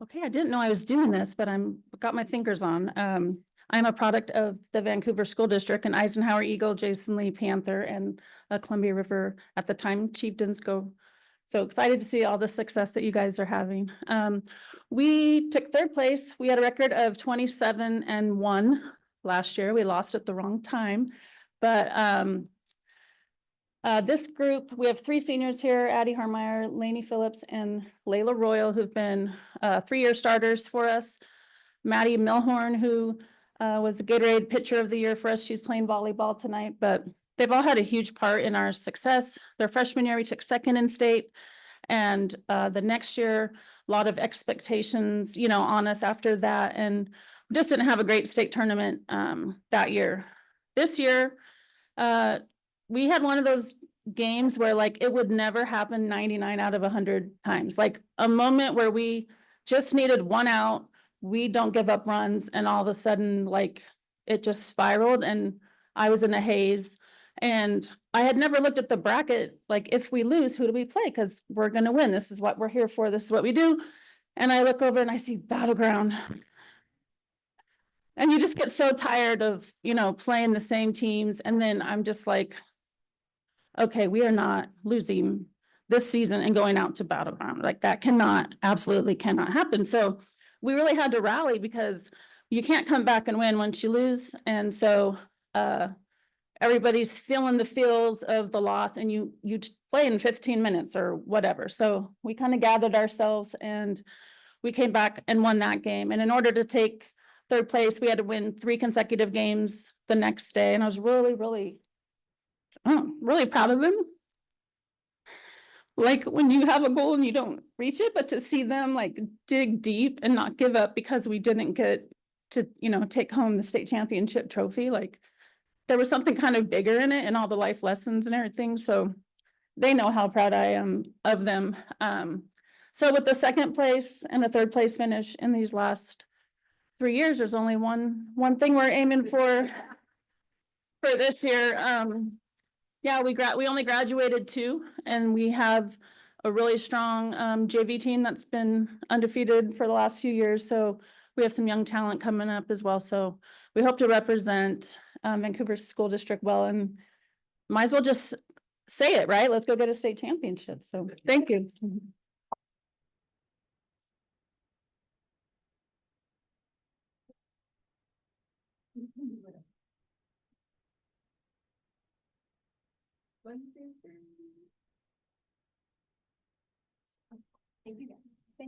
Okay, I didn't know I was doing this, but got my thinkers on. I'm a product of the Vancouver School District and Eisenhower Eagle, Jason Lee Panther, and Columbia River at the time Chieftains Go. So excited to see all the success that you guys are having. We took third place. We had a record of 27-1 last year. We lost at the wrong time, but this group, we have 3 seniors here, Addie Harmeyer, Lainey Phillips, and Layla Royal, who've been 3-year starters for us. Maddie Milhorn, who was the Gatorade Pitcher of the Year for us. She's playing volleyball tonight, but they've all had a huge part in our success. Their freshman year, we took second in state. And the next year, a lot of expectations, on us after that. And we just didn't have a great state tournament that year. This year, we had one of those games where like it would never happen 99 out of 100 times, like a moment where we just needed one out, we don't give up runs, and all of a sudden like it just spiraled and I was in a haze. And I had never looked at the bracket, like if we lose, who do we play? Because we're going to win. This is what we're here for. This is what we do. And I look over and I see Battleground. And you just get so tired of, playing the same teams. And then I'm just like, okay, we are not losing this season and going out to Battleground. Like that absolutely cannot happen. So we really had to rally because you can't come back and win once you lose. And so everybody's feeling the feels of the loss, and you play in 15 minutes or whatever. So we kind of gathered ourselves and we came back and won that game. And in order to take third place, we had to win 3 consecutive games the next day. And I was really, really proud of them. Like when you have a goal and you don't reach it, but to see them like dig deep and not give up because we didn't get to, take home the state championship trophy, like there was something kind of bigger in it and all the life lessons and everything. So they know how proud I am of them. So with the second place and the third place finish in these last 3 years, there's only one thing we're aiming for this year. Yeah, we only graduated 2, and we have a really strong JV team that's been undefeated for the last few years. So we have some young talent coming up as well. So we hope to represent Vancouver School District well, and might as well just say it, right? Let's go get a state championship. So thank you. Thank you. Thank you.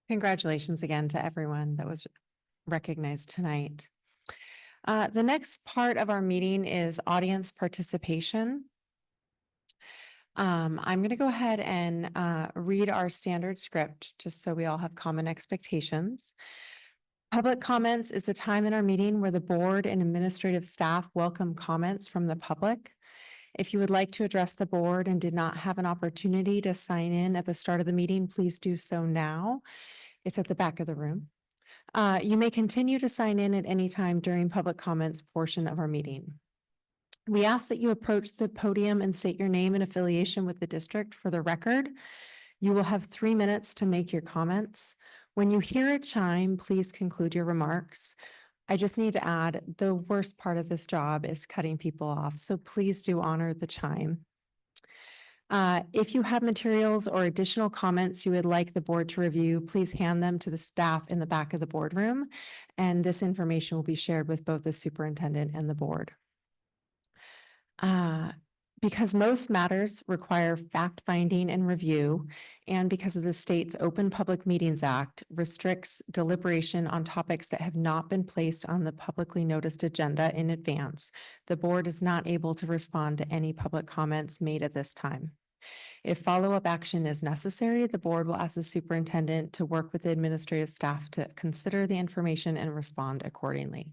Congratulations again to everyone that was recognized tonight. The next part of our meeting is audience participation. I'm going to go ahead and read our standard script just so we all have common expectations. Public comments is the time in our meeting where the board and administrative staff welcome comments from the public. If you would like to address the board and did not have an opportunity to sign in at the start of the meeting, please do so now. It's at the back of the room. You may continue to sign in at any time during public comments portion of our meeting. We ask that you approach the podium and state your name and affiliation with the district for the record. You will have 3 minutes to make your comments. When you hear a chime, please conclude your remarks. I just need to add, the worst part of this job is cutting people off, so please do honor the chime. If you have materials or additional comments you would like the board to review, please hand them to the staff in the back of the boardroom, and this information will be shared with both the superintendent and the board. Because most matters require fact-finding and review, and because of the state's Open Public Meetings Act restricts deliberation on topics that have not been placed on the publicly noticed agenda in advance, the board is not able to respond to any public comments made at this time. If follow-up action is necessary, the board will ask the superintendent to work with the administrative staff to consider the information and respond accordingly.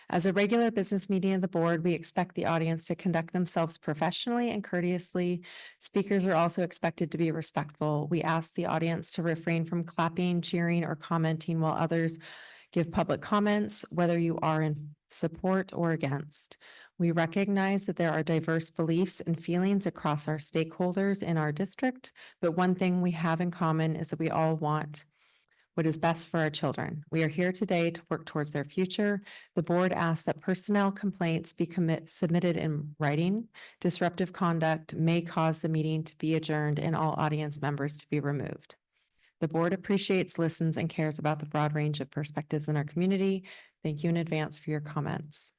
As a regular business meeting of the board, we expect the audience to conduct themselves professionally and courteously. Speakers are also expected to be respectful. We ask the audience to refrain from clapping, cheering, or commenting while others give public comments, whether you are in support or against. We recognize that there are diverse beliefs and feelings across our stakeholders in our district, but one thing we have in common is that we all want what is best for our children. We are here today to work towards their future. The board asks that personnel complaints be submitted in writing. Disruptive conduct may cause the meeting to be adjourned and all audience members to be removed. The board appreciates, listens, and cares about the broad range of perspectives in our community. Thank you in advance for your comments.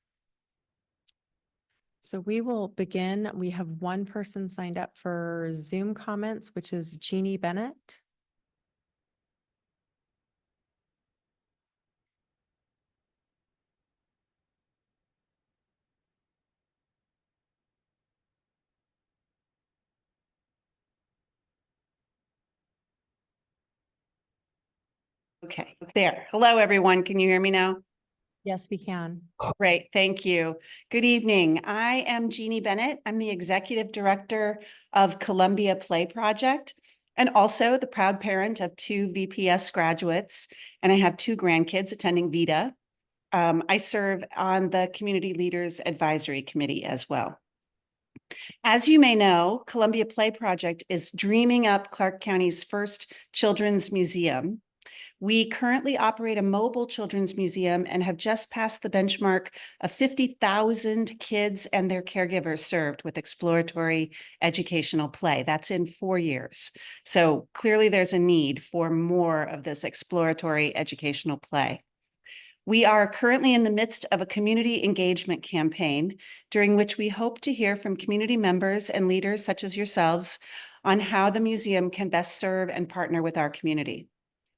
So we will begin. We have one person signed up for Zoom comments, which is Jeannie Bennett. Okay, there. Hello, everyone. Can you hear me now? Yes, we can. Great, thank you. Good evening. I am Jeannie Bennett. I'm the Executive Director of Columbia Play Project and also the proud parent of 2 VPS graduates, and I have 2 grandkids attending VITA. I serve on the Community Leaders Advisory Committee as well. As you may know, Columbia Play Project is dreaming up Clark County's first children's museum. We currently operate a mobile children's museum and have just passed the benchmark of 50,000 kids and their caregivers served with exploratory educational play. That's in 4 years. So clearly there's a need for more of this exploratory educational play. We are currently in the midst of a community engagement campaign during which we hope to hear from community members and leaders such as yourselves on how the museum can best serve and partner with our community.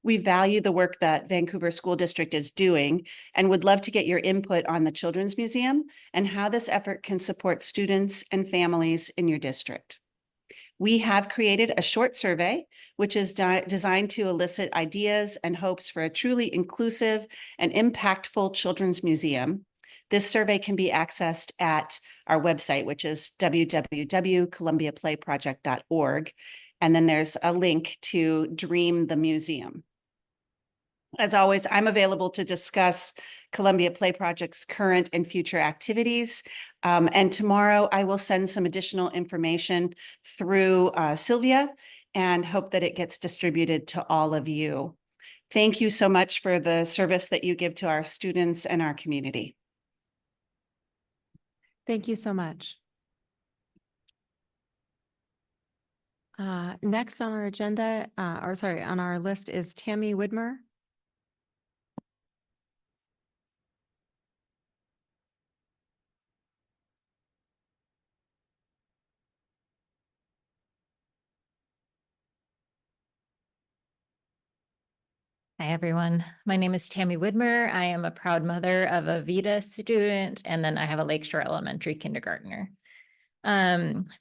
We value the work that Vancouver School District is doing and would love to get your input on the Children's Museum and how this effort can support students and families in your district. We have created a short survey, which is designed to elicit ideas and hopes for a truly inclusive and impactful children's museum. This survey can be accessed at our website, which is www.columbiaplayproject.org. And then there's a link to Dream the Museum. As always, I'm available to discuss Columbia Play Project's current and future activities. And tomorrow I will send some additional information through Sylvia and hope that it gets distributed to all of you. Thank you so much for the service that you give to our students and our community. Thank you so much. Next on our agenda, on our list is Tammy Widmer. Hi, everyone. My name is Tammy Widmer. I am a proud mother of a VITA student, and then I have a Lakeshore Elementary kindergartner.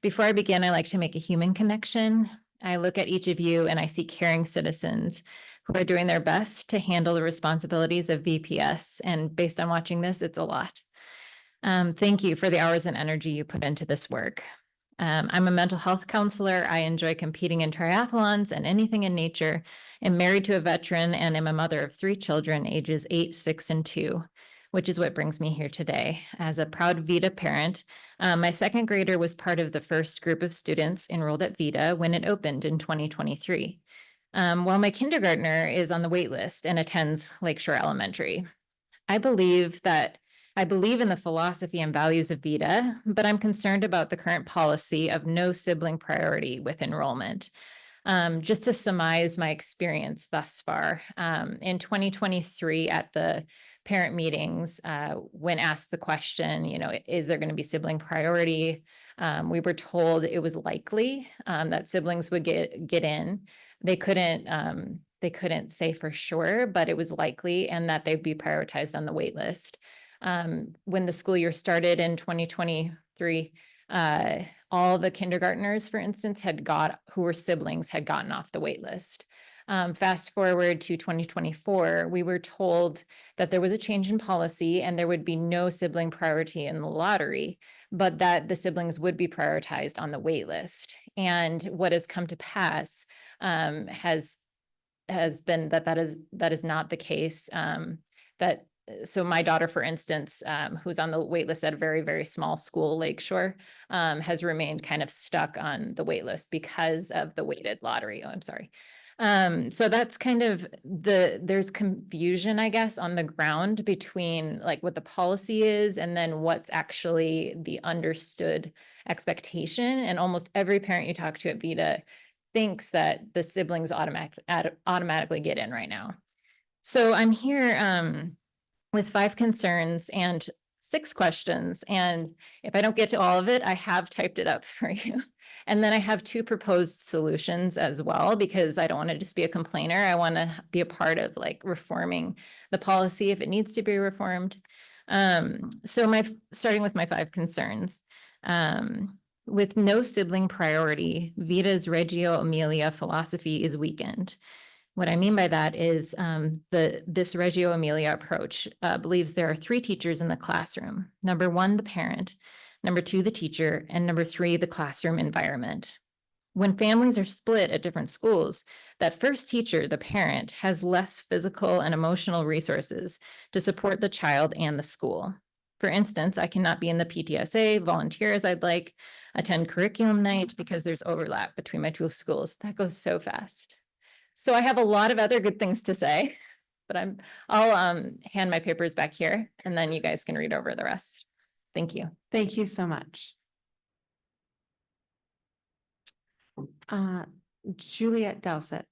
Before I begin, I like to make a human connection. I look at each of you and I see caring citizens who are doing their best to handle the responsibilities of VPS. And based on watching this, it's a lot. Thank you for the hours and energy you put into this work. I'm a mental health counselor. I enjoy competing in triathlons and anything in nature. I'm married to a veteran and am a mother of 3 children, ages 8, 6, and 2, which is what brings me here today. As a proud VITA parent, my second grader was part of the first group of students enrolled at VITA when it opened in 2023. While my kindergartner is on the wait list and attends Lakeshore Elementary. I believe in the philosophy and values of VITA, but I'm concerned about the current policy of no sibling priority with enrollment. Just to surmise my experience thus far, in 2023 at the parent meetings, when asked the question, is there going to be sibling priority? We were told it was likely that siblings would get in. They couldn't say for sure, but it was likely and that they'd be prioritized on the wait list. When the school year started in 2023, all the kindergartners, for instance, who were siblings had gotten off the wait list. Fast forward to 2024, we were told that there was a change in policy and there would be no sibling priority in the lottery, but that the siblings would be prioritized on the wait list. And what has come to pass has been that is not the case. So my daughter, for instance, who's on the wait list at a very, very small school, Lakeshore, has remained kind of stuck on the wait list because of the weighted lottery. Oh, I'm sorry. So that's kind of there's confusion, I guess, on the ground between like what the policy is and then what's actually the understood expectation. And almost every parent you talk to at VITA thinks that the siblings automatically get in right now. So I'm here with 5 concerns and 6 questions. And if I don't get to all of it, I have typed it up for you. And then I have 2 proposed solutions as well, because I don't want to just be a complainer. I want to be a part of like reforming the policy if it needs to be reformed. So starting with my 5 concerns. With no sibling priority, VITA's Reggio Emilia philosophy is weakened. What I mean by that is this Reggio Emilia approach believes there are 3 teachers in the classroom. Number 1, the parent. Number 2, the teacher. And number 3, the classroom environment. When families are split at different schools, that first teacher, the parent, has less physical and emotional resources to support the child and the school. For instance, I cannot be in the PTSA, volunteer as I'd like, attend curriculum night because there's overlap between my 2 schools. That goes so fast. So I have a lot of other good things to say, but I'll hand my papers back here and then you guys can read over the rest. Thank you. Thank you so much. Juliet Dowsett.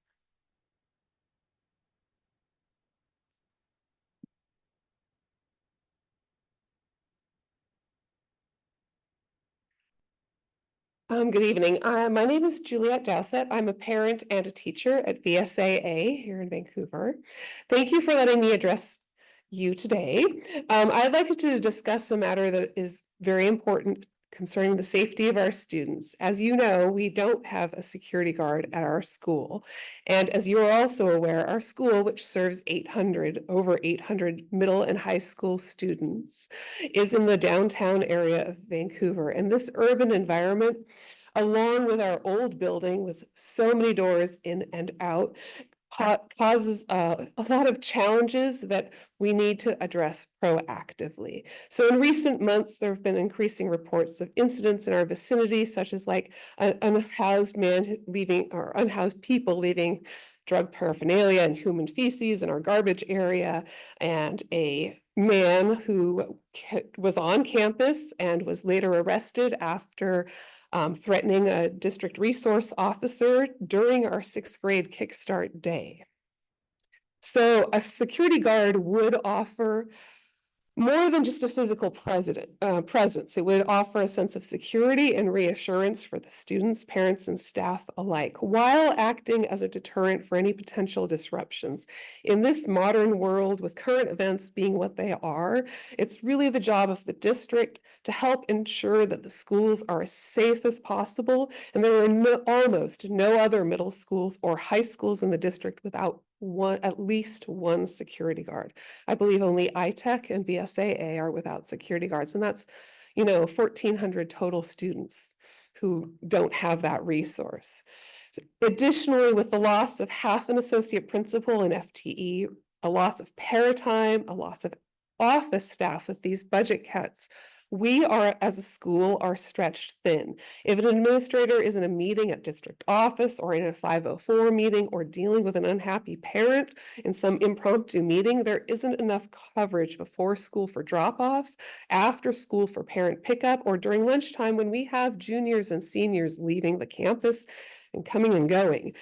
Good evening. My name is Juliet Dowsett. I'm a parent and a teacher at VSAA here in Vancouver. Thank you for letting me address you today. I'd like to discuss a matter that is very important concerning the safety of our students. As you know, we don't have a security guard at our school. And as you are also aware, our school, which serves over 800 middle and high school students, is in the downtown area of Vancouver. And this urban environment, along with our old building with so many doors in and out, causes a lot of challenges that we need to address proactively. So in recent months, there have been increasing reports of incidents in our vicinity, such as like an unhoused man leaving or unhoused people leaving drug paraphernalia and human feces in our garbage area, and a man who was on campus and was later arrested after threatening a district resource officer during our 6th grade Kickstart Day. So a security guard would offer more than just a physical presence. It would offer a sense of security and reassurance for the students, parents, and staff alike, while acting as a deterrent for any potential disruptions. In this modern world, with current events being what they are, it's really the job of the district to help ensure that the schools are as safe as possible, and there are almost no other middle schools or high schools in the district without at least one security guard. I believe only ITech and VSAA are without security guards, and that's, 1,400 total students. who don't have that resource. Additionally, with the loss of half an associate principal in FTE, a loss of paratime, a loss of office staff with these budget cuts, we are, as a school, are stretched thin. If an administrator is in a meeting at district office or in a 504 meeting or dealing with an unhappy parent in some impromptu meeting, there isn't enough coverage before school for drop-off, after school for parent pickup, or during lunchtime when we have juniors and seniors leaving the campus and coming and going.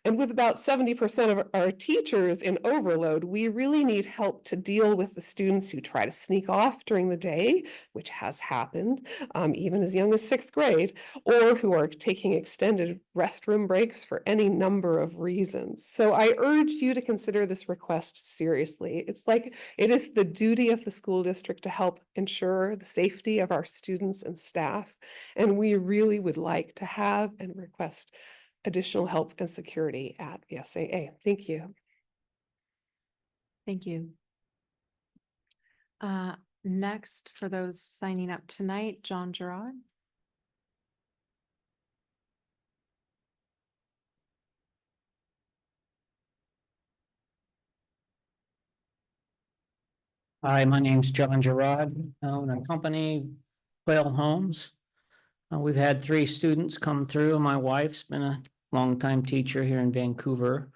And with about 70% of our teachers in overload, we really need help to deal with the students who try to sneak off during the day, which has happened, even as young as 6th grade, or who are taking extended restroom breaks for any number of reasons. So I urge you to consider this request seriously. It's like it is the duty of the school district to help ensure the safety of our students and staff. And we really would like to have and request additional help and security at VSAA. Thank you. Thank you. Next, for those signing up tonight, John Gerard. Hi, my name's John Gerard. I own a company, Quail Homes. We've had 3 students come through. My wife's been a longtime teacher here in Vancouver.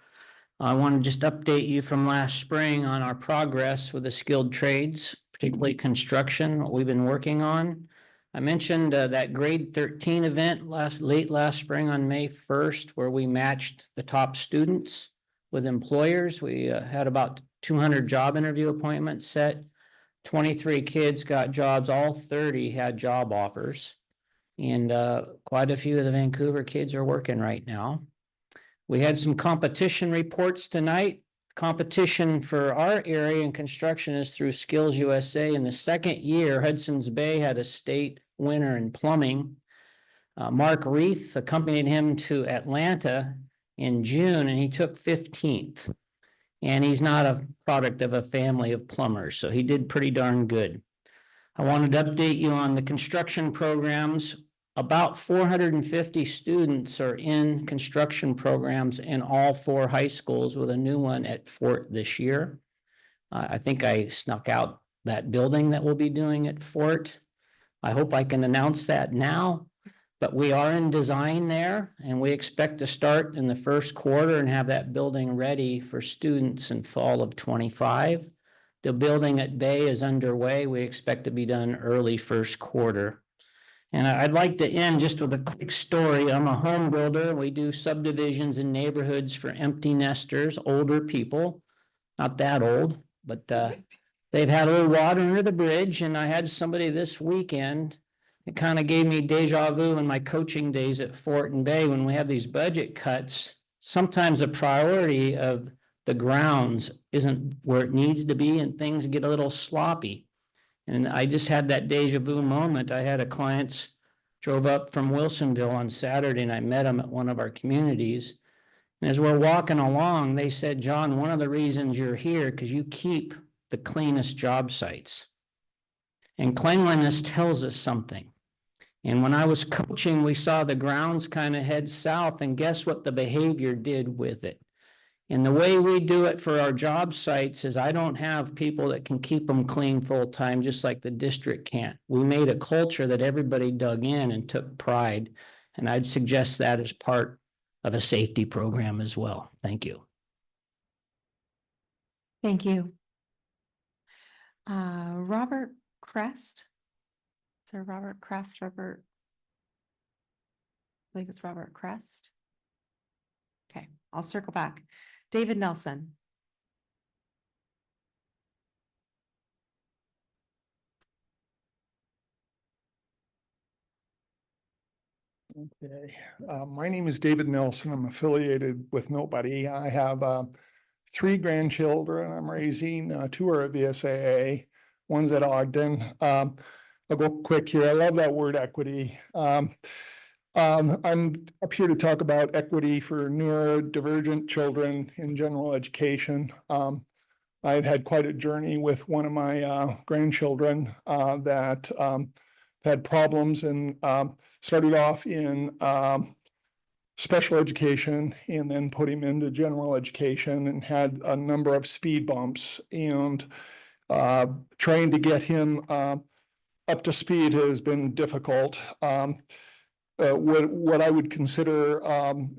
I want to just update you from last spring on our progress with the skilled trades, particularly construction, what we've been working on. I mentioned that grade 13 event late last spring on May 1st, where we matched the top students with employers. We had about 200 job interview appointments set. 23 kids got jobs, all 30 had job offers. And quite a few of the Vancouver kids are working right now. We had some competition reports tonight. Competition for our area in construction is through Skills USA. In the second year, Hudson's Bay had a state winner in plumbing. Mark Reith accompanied him to Atlanta in June, and he took 15th. And he's not a product of a family of plumbers, so he did pretty darn good. I wanted to update you on the construction programs. About 450 students are in construction programs in all 4 high schools, with a new one at Fort this year. I think I snuck out that building that we'll be doing at Fort. I hope I can announce that now, but we are in design there, and we expect to start in the first quarter and have that building ready for students in fall of 25. The building at Bay is underway. We expect to be done early first quarter. And I'd like to end just with a quick story. I'm a home builder. We do subdivisions in neighborhoods for empty nesters, older people, not that old, but they've had a little water under the bridge. And I had somebody this weekend. It kind of gave me deja vu in my coaching days at Fort and Bay when we have these budget cuts. Sometimes the priority of the grounds isn't where it needs to be, and things get a little sloppy. And I just had that deja vu moment. I had a client drove up from Wilsonville on Saturday, and I met him at one of our communities. And as we're walking along, they said, "John, one of the reasons you're here, because you keep the cleanest job sites. And cleanliness tells us something." And when I was coaching, we saw the grounds kind of head south, and guess what the behavior did with it? And the way we do it for our job sites is I don't have people that can keep them clean full time, just like the district can't. We made a culture that everybody dug in and took pride. And I'd suggest that as part of a safety program as well. Thank you. Thank you. Robert Crest. Is there Robert Crest? I believe it's Robert Crest. Okay, I'll circle back. David Nelson. Okay, my name is David Nelson. I'm affiliated with nobody. I have 3 grandchildren I'm raising. 2 are at VSAA, one's at Ogden. I'll go quick here. I love that word equity. I'm up here to talk about equity for neurodivergent children in general education. I've had quite a journey with one of my grandchildren that had problems and started off in special education and then put him into general education and had a number of speed bumps, and trying to get him up to speed has been difficult. What I would consider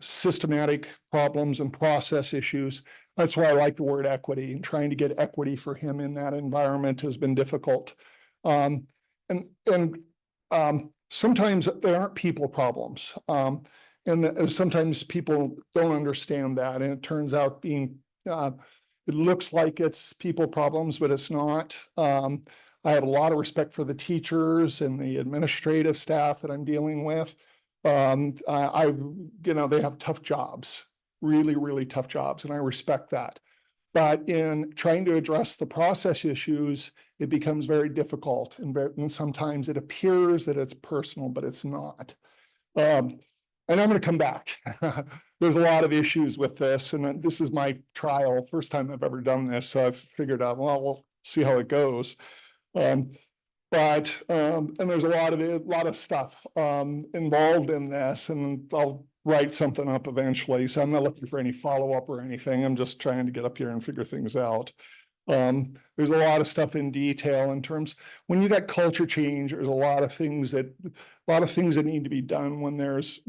systematic problems and process issues. That's why I like the word equity, and trying to get equity for him in that environment has been difficult. And sometimes there aren't people problems. And sometimes people don't understand that, and it turns out being, it looks like it's people problems, but it's not. I have a lot of respect for the teachers and the administrative staff that I'm dealing with. They have tough jobs, really, really tough jobs, and I respect that. But in trying to address the process issues, it becomes very difficult, and sometimes it appears that it's personal, but it's not. And I'm going to come back. There's a lot of issues with this, and this is my trial, first time I've ever done this, so I've figured out, well, we'll see how it goes. And there's a lot of stuff involved in this, and I'll write something up eventually. So I'm not looking for any follow-up or anything. I'm just trying to get up here and figure things out. There's a lot of stuff in detail in terms, when you got culture change, there's a lot of things that need to be done when there's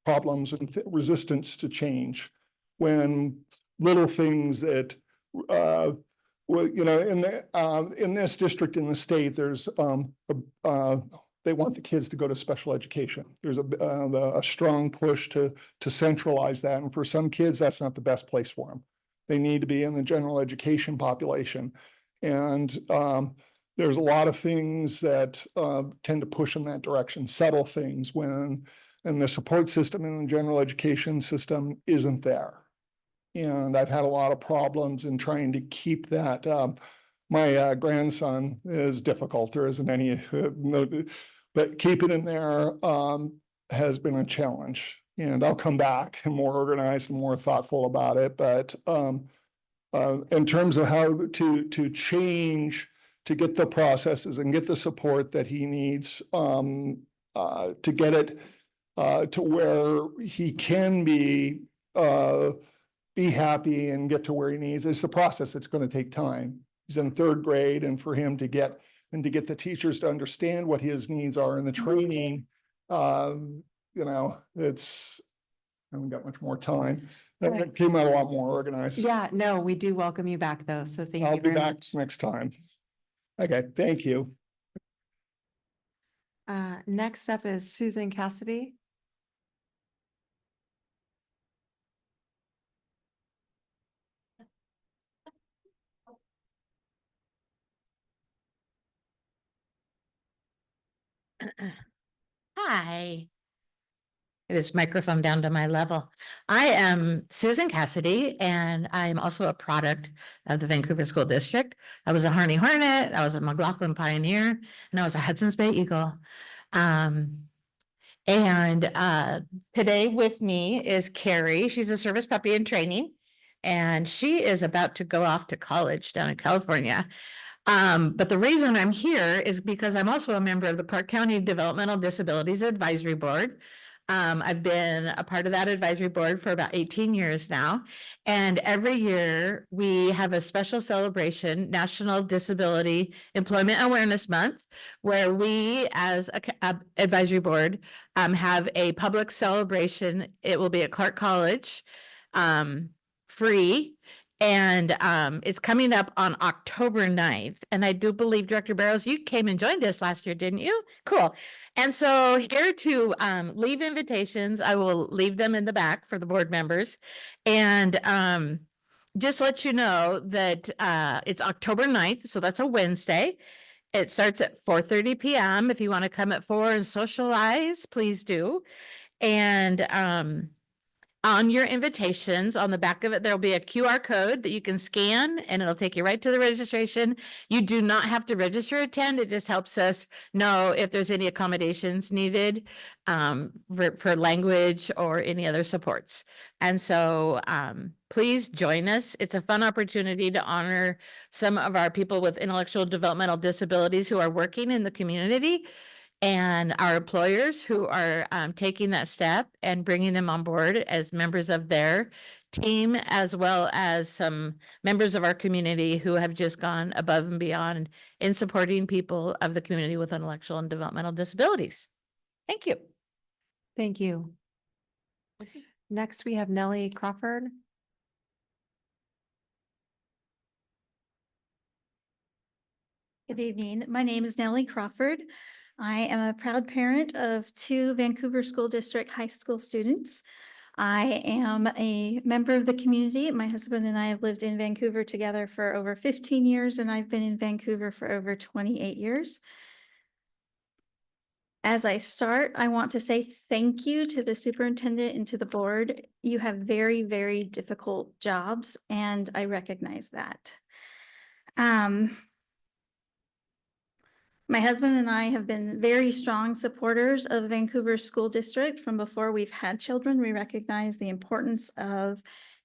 problems and resistance to change. When little things that in this district in the state, there's they want the kids to go to special education. There's a strong push to centralize that, and for some kids, that's not the best place for them. They need to be in the general education population, and there's a lot of things that tend to push in that direction. Subtle things and the support system in the general education system isn't there. And I've had a lot of problems in trying to keep that. My grandson is difficult. There isn't any, but keeping it in there has been a challenge. And I'll come back and more organized and more thoughtful about it. But in terms of how to change, to get the processes and get the support that he needs to get it to where he can be happy and get to where he needs. It's a process. It's going to take time. He's in third grade, and for him to get the teachers to understand what his needs are in the training, it's, I haven't got much more time. That came out a lot more organized. Yeah, no, we do welcome you back though. So thank I'll you be very back much. next time. Okay, thank you. Next up is Susan Cassidy. Hi. This microphone down to my level. I am Susan Cassidy, and I'm also a product of the Vancouver School District. I was a Harney Hornet, I was a McLaughlin Pioneer, and I was a Hudson's Bay Eagle. Today with me is Carrie. She's a service puppy in training, and she is about to go off to college down in California. But the reason I'm here is because I'm also a member of the Clark County Developmental Disabilities Advisory Board. I've been a part of that advisory board for about 18 years now. And every year we have a special celebration, National Disability Employment Awareness Month, where we as a advisory board have a public celebration. It will be at Clark College, free. And it's coming up on October 9th. And I do believe, Director Barrows, you came and joined us last year, didn't you? Cool. And so here to leave invitations, I will leave them in the back for the board members. And just let you know that it's October 9th, so that's a Wednesday. It starts at 4:30 p.m. If you want to come at 4 and socialize, please do. And on your invitations, on the back of it, there'll be a QR code that you can scan, and it'll take you right to the registration. You do not have to register to attend. It just helps us know if there's any accommodations needed for language or any other supports. And so please join us. It's a fun opportunity to honor some of our people with intellectual developmental disabilities who are working in the community. and our employers who are taking that step and bringing them on board as members of their team, as well as some members of our community who have just gone above and beyond in supporting people of the community with intellectual and developmental disabilities. Thank you. Thank you. Next, we have Nellie Crawford. Good evening. My name is Nellie Crawford. I am a proud parent of 2 Vancouver School District high school students. I am a member of the community. My husband and I have lived in Vancouver together for over 15 years, and I've been in Vancouver for over 28 years. As I start, I want to say thank you to the superintendent and to the board. You have very, very difficult jobs, and I recognize that. My husband and I have been very strong supporters of Vancouver School District from before we've had children. We recognize the importance of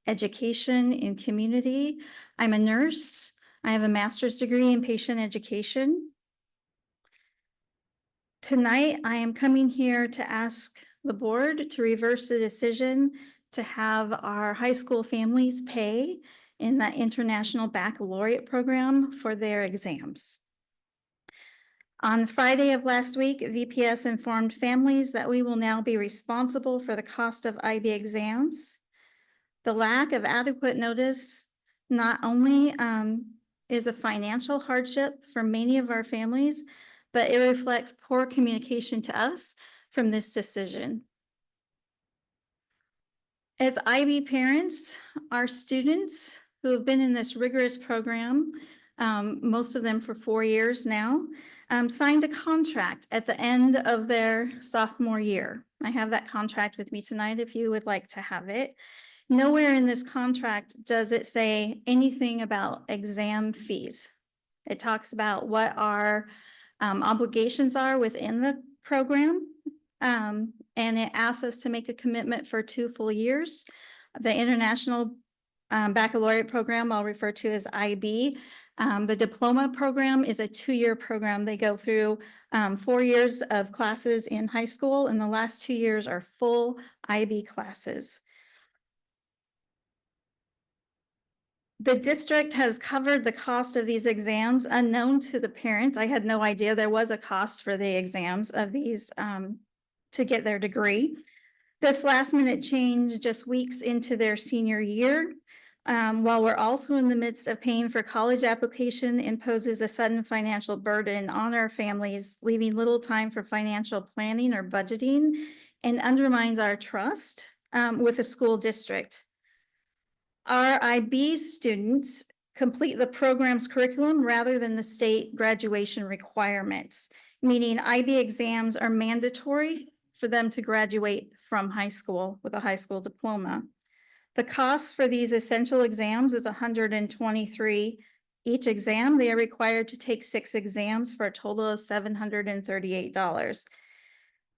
education in community. I'm a nurse. I have a master's degree in patient education. Tonight, I am coming here to ask the board to reverse the decision to have our high school families pay in that International Baccalaureate program for their exams. On Friday of last week, VPS informed families that we will now be responsible for the cost of IB exams. The lack of adequate notice not only is a financial hardship for many of our families, but it reflects poor communication to us from this decision. As IB parents, our students who have been in this rigorous program, most of them for 4 years now, signed a contract at the end of their sophomore year. I have that contract with me tonight if you would like to have it. Nowhere in this contract does it say anything about exam fees. It talks about what our obligations are within the program. And it asks us to make a commitment for 2 full years. The International Baccalaureate program I'll refer to as IB. The diploma program is a 2-year program. They go through 4 years of classes in high school, and the last 2 years are full IB classes. The district has covered the cost of these exams unknown to the parents. I had no idea there was a cost for the exams of these to get their degree. This last minute change just weeks into their senior year, while we're also in the midst of paying for college application, imposes a sudden financial burden on our families, leaving little time for financial planning or budgeting, and undermines our trust with the school district. Our IB students complete the program's curriculum rather than the state graduation requirements, meaning IB exams are mandatory for them to graduate from high school with a high school diploma. The cost for these essential exams is $123 each exam. They are required to take 6 exams for a total of $738.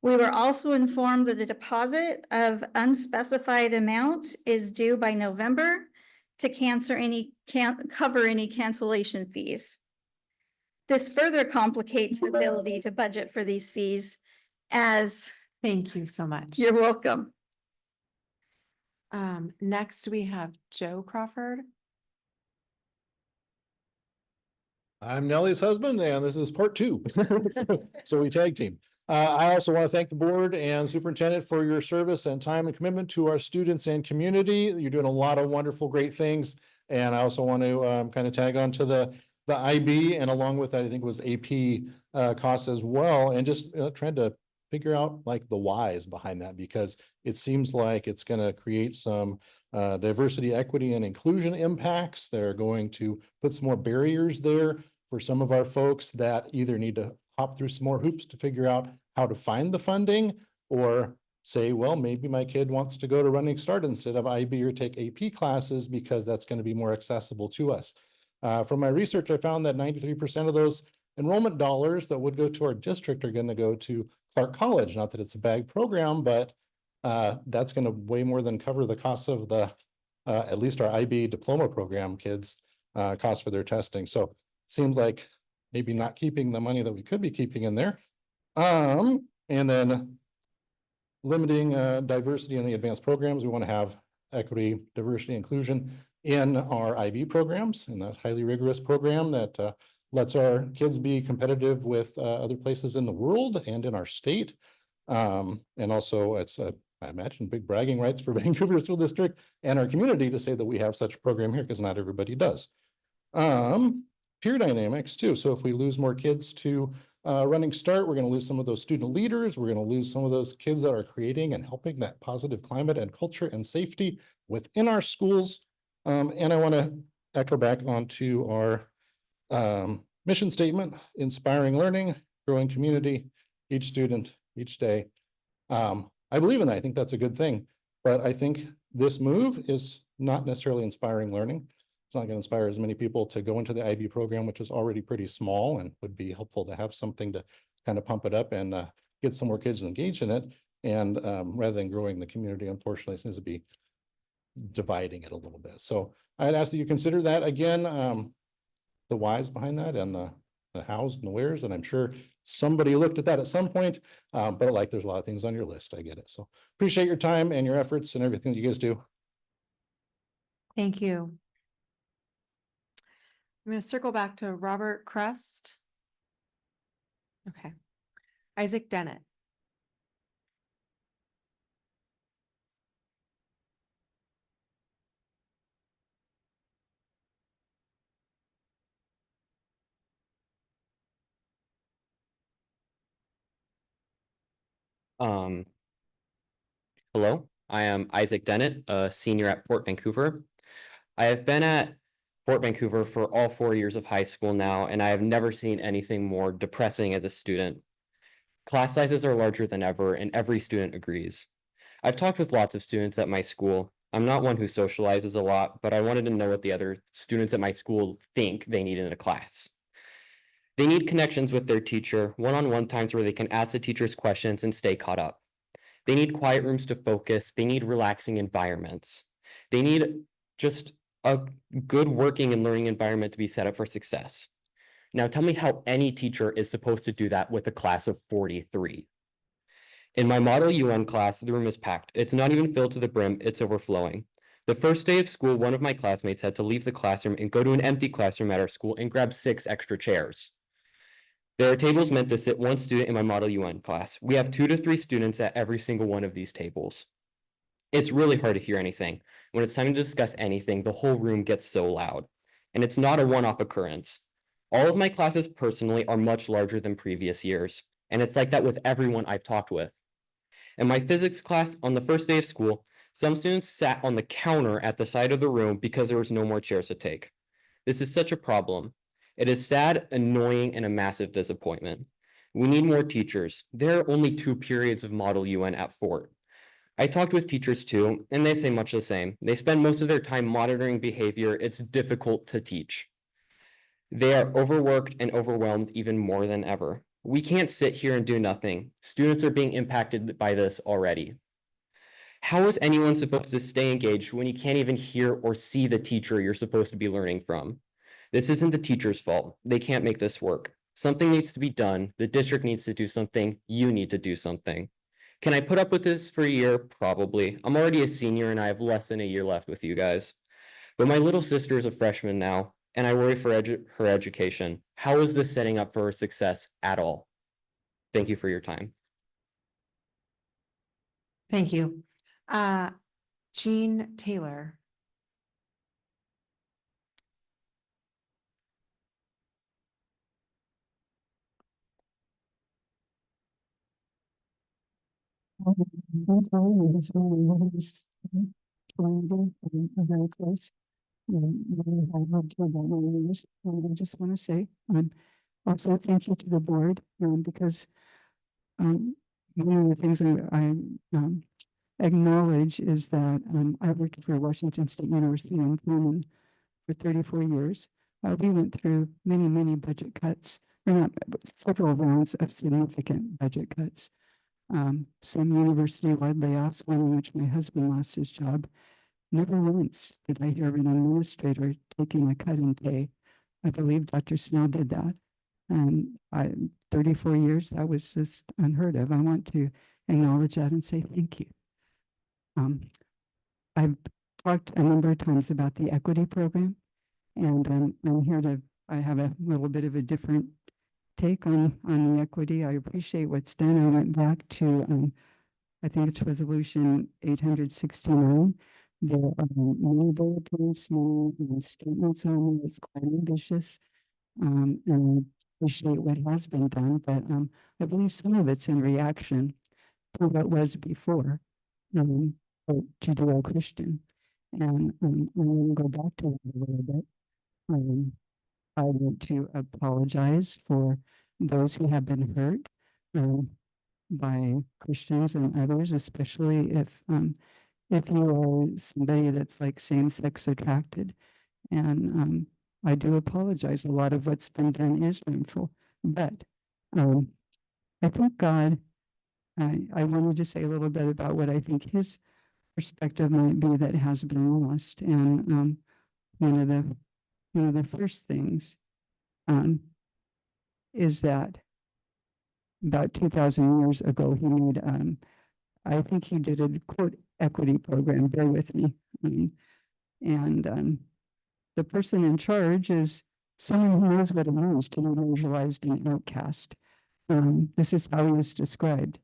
We were also informed that a deposit of unspecified amount is due by November to cover any cancellation fees. This further complicates the ability to budget for these fees as. Thank you so much. You're welcome. Next, we have Joe Crawford. I'm Nellie's husband, and this is part 2. So we tag team. I also want to thank the board and superintendent for your service and time and commitment to our students and community. You're doing a lot of wonderful, great things. And I also want to kind of tag on to the IB, and along with that, I think it was AP costs as well. And just trying to figure out like the whys behind that, because it seems like it's going to create some diversity, equity, and inclusion impacts. They're going to put some more barriers there for some of our folks that either need to hop through some more hoops to figure out how to find the funding, or say, well, maybe my kid wants to go to Running Start instead of IB or take AP classes because that's going to be more accessible to us. From my research, I found that 93% of those enrollment dollars that would go to our district are going to go to Clark College. Not that it's a bag program, but that's going to way more than cover the costs of the, at least our IB diploma program kids' cost for their testing. So it seems like maybe not keeping the money that we could be keeping in there And then limiting diversity in the advanced programs. We want to have equity, diversity, inclusion in our IB programs, in that highly rigorous program that lets our kids be competitive with other places in the world and in our state. And also it's I imagine big bragging rights for Vancouver School District and our community to say that we have such a program here, because not everybody does. Peer dynamics too. So if we lose more kids to Running Start, we're going to lose some of those student leaders. We're going to lose some of those kids that are creating and helping that positive climate and culture and safety within our schools. And I want to echo back onto our mission statement: inspiring learning, growing community, each student, each day. I believe in that. I think that's a good thing. But I think this move is not necessarily inspiring learning. It's not going to inspire as many people to go into the IB program, which is already pretty small, and would be helpful to have something to kind of pump it up and get some more kids engaged in it. And rather than growing the community, unfortunately, it seems to be dividing it a little bit. So I'd ask that you consider that again, the whys behind that and the hows and the wheres. And I'm sure somebody looked at that at some point, but like there's a lot of things on your list. I get it. So appreciate your time and your efforts and everything that you guys do. Thank you. I'm going to circle back to Robert Crest. Okay. Isaac Dennett. Hello, I am Isaac Dennett, a senior at Fort Vancouver. I have been at Fort Vancouver for all 4 years of high school now, and I have never seen anything more depressing as a student. Class sizes are larger than ever, and every student agrees. I've talked with lots of students at my school. I'm not one who socializes a lot, but I wanted to know what the other students at my school think they need in a class. They need connections with their teacher, one-on-one times where they can ask the teacher's questions and stay caught up. They need quiet rooms to focus. They need relaxing environments. They need just a good working and learning environment to be set up for success. Now tell me how any teacher is supposed to do that with a class of 43. In my Model UN class, the room is packed. It's not even filled to the brim, it's overflowing. The first day of school, one of my classmates had to leave the classroom and go to an empty classroom at our school and grab 6 extra chairs. There are tables meant to sit one student in my Model UN class. We have 2 to 3 students at every single one of these tables. It's really hard to hear anything. When it's time to discuss anything, the whole room gets so loud. And it's not a one-off occurrence. All of my classes personally are much larger than previous years. And it's like that with everyone I've talked with. In my physics class on the first day of school, some students sat on the counter at the side of the room because there was no more chairs to take. This is such a problem. It is sad, annoying, and a massive disappointment. We need more teachers. There are only 2 periods of Model UN at Fort. I talked with teachers too, and they say much the same. They spend most of their time monitoring behavior. It's difficult to teach. They are overworked and overwhelmed even more than ever. We can't sit here and do nothing. Students are being impacted by this already. How is anyone supposed to stay engaged when you can't even hear or see the teacher you're supposed to be learning from? This isn't the teacher's fault. They can't make this work. Something needs to be done. The district needs to do something. You need to do something. Can I put up with this for a year? Probably. I'm already a senior and I have less than a year left with you guys. But my little sister is a freshman now, and I worry for her education. How is this setting up for her success at all? Thank you for your time. Thank you. Jean Taylor. Very close. I just want to say, also thank you to the board, because one of the things I acknowledge is that I worked for Washington State University in Pullman for 34 years. We went through many budget cuts, several rounds of significant budget cuts. Some university-wide layoffs, one in which my husband lost his job. Never once did I hear of an administrator taking a cut in pay. I believe Dr. Snell did that. And 34 years, that was just unheard of. I want to acknowledge that and say thank you. I've talked a number of times about the equity program, and I'm here to, I have a little bit of a different take on the equity. I appreciate what's done. I went back to, I think it's resolution 869. There are many bullet points, small statements on there. It's quite ambitious. And I appreciate what has been done, but I believe some of it's in reaction to what was before, Judeo-Christian. And I want to go back to that a little bit. I want to apologize for those who have been hurt by Christians and others, especially if you are somebody that's like same-sex attracted. And I do apologize. A lot of what's been done is painful, but I think God, I wanted to say a little bit about what I think his perspective might be that has been lost. And one of the first things is that about 2,000 years ago, he made, I think he did a quote equity program, bear with me. And the person in charge is someone who knows what it means to be marginalized and outcast. This is how he was described.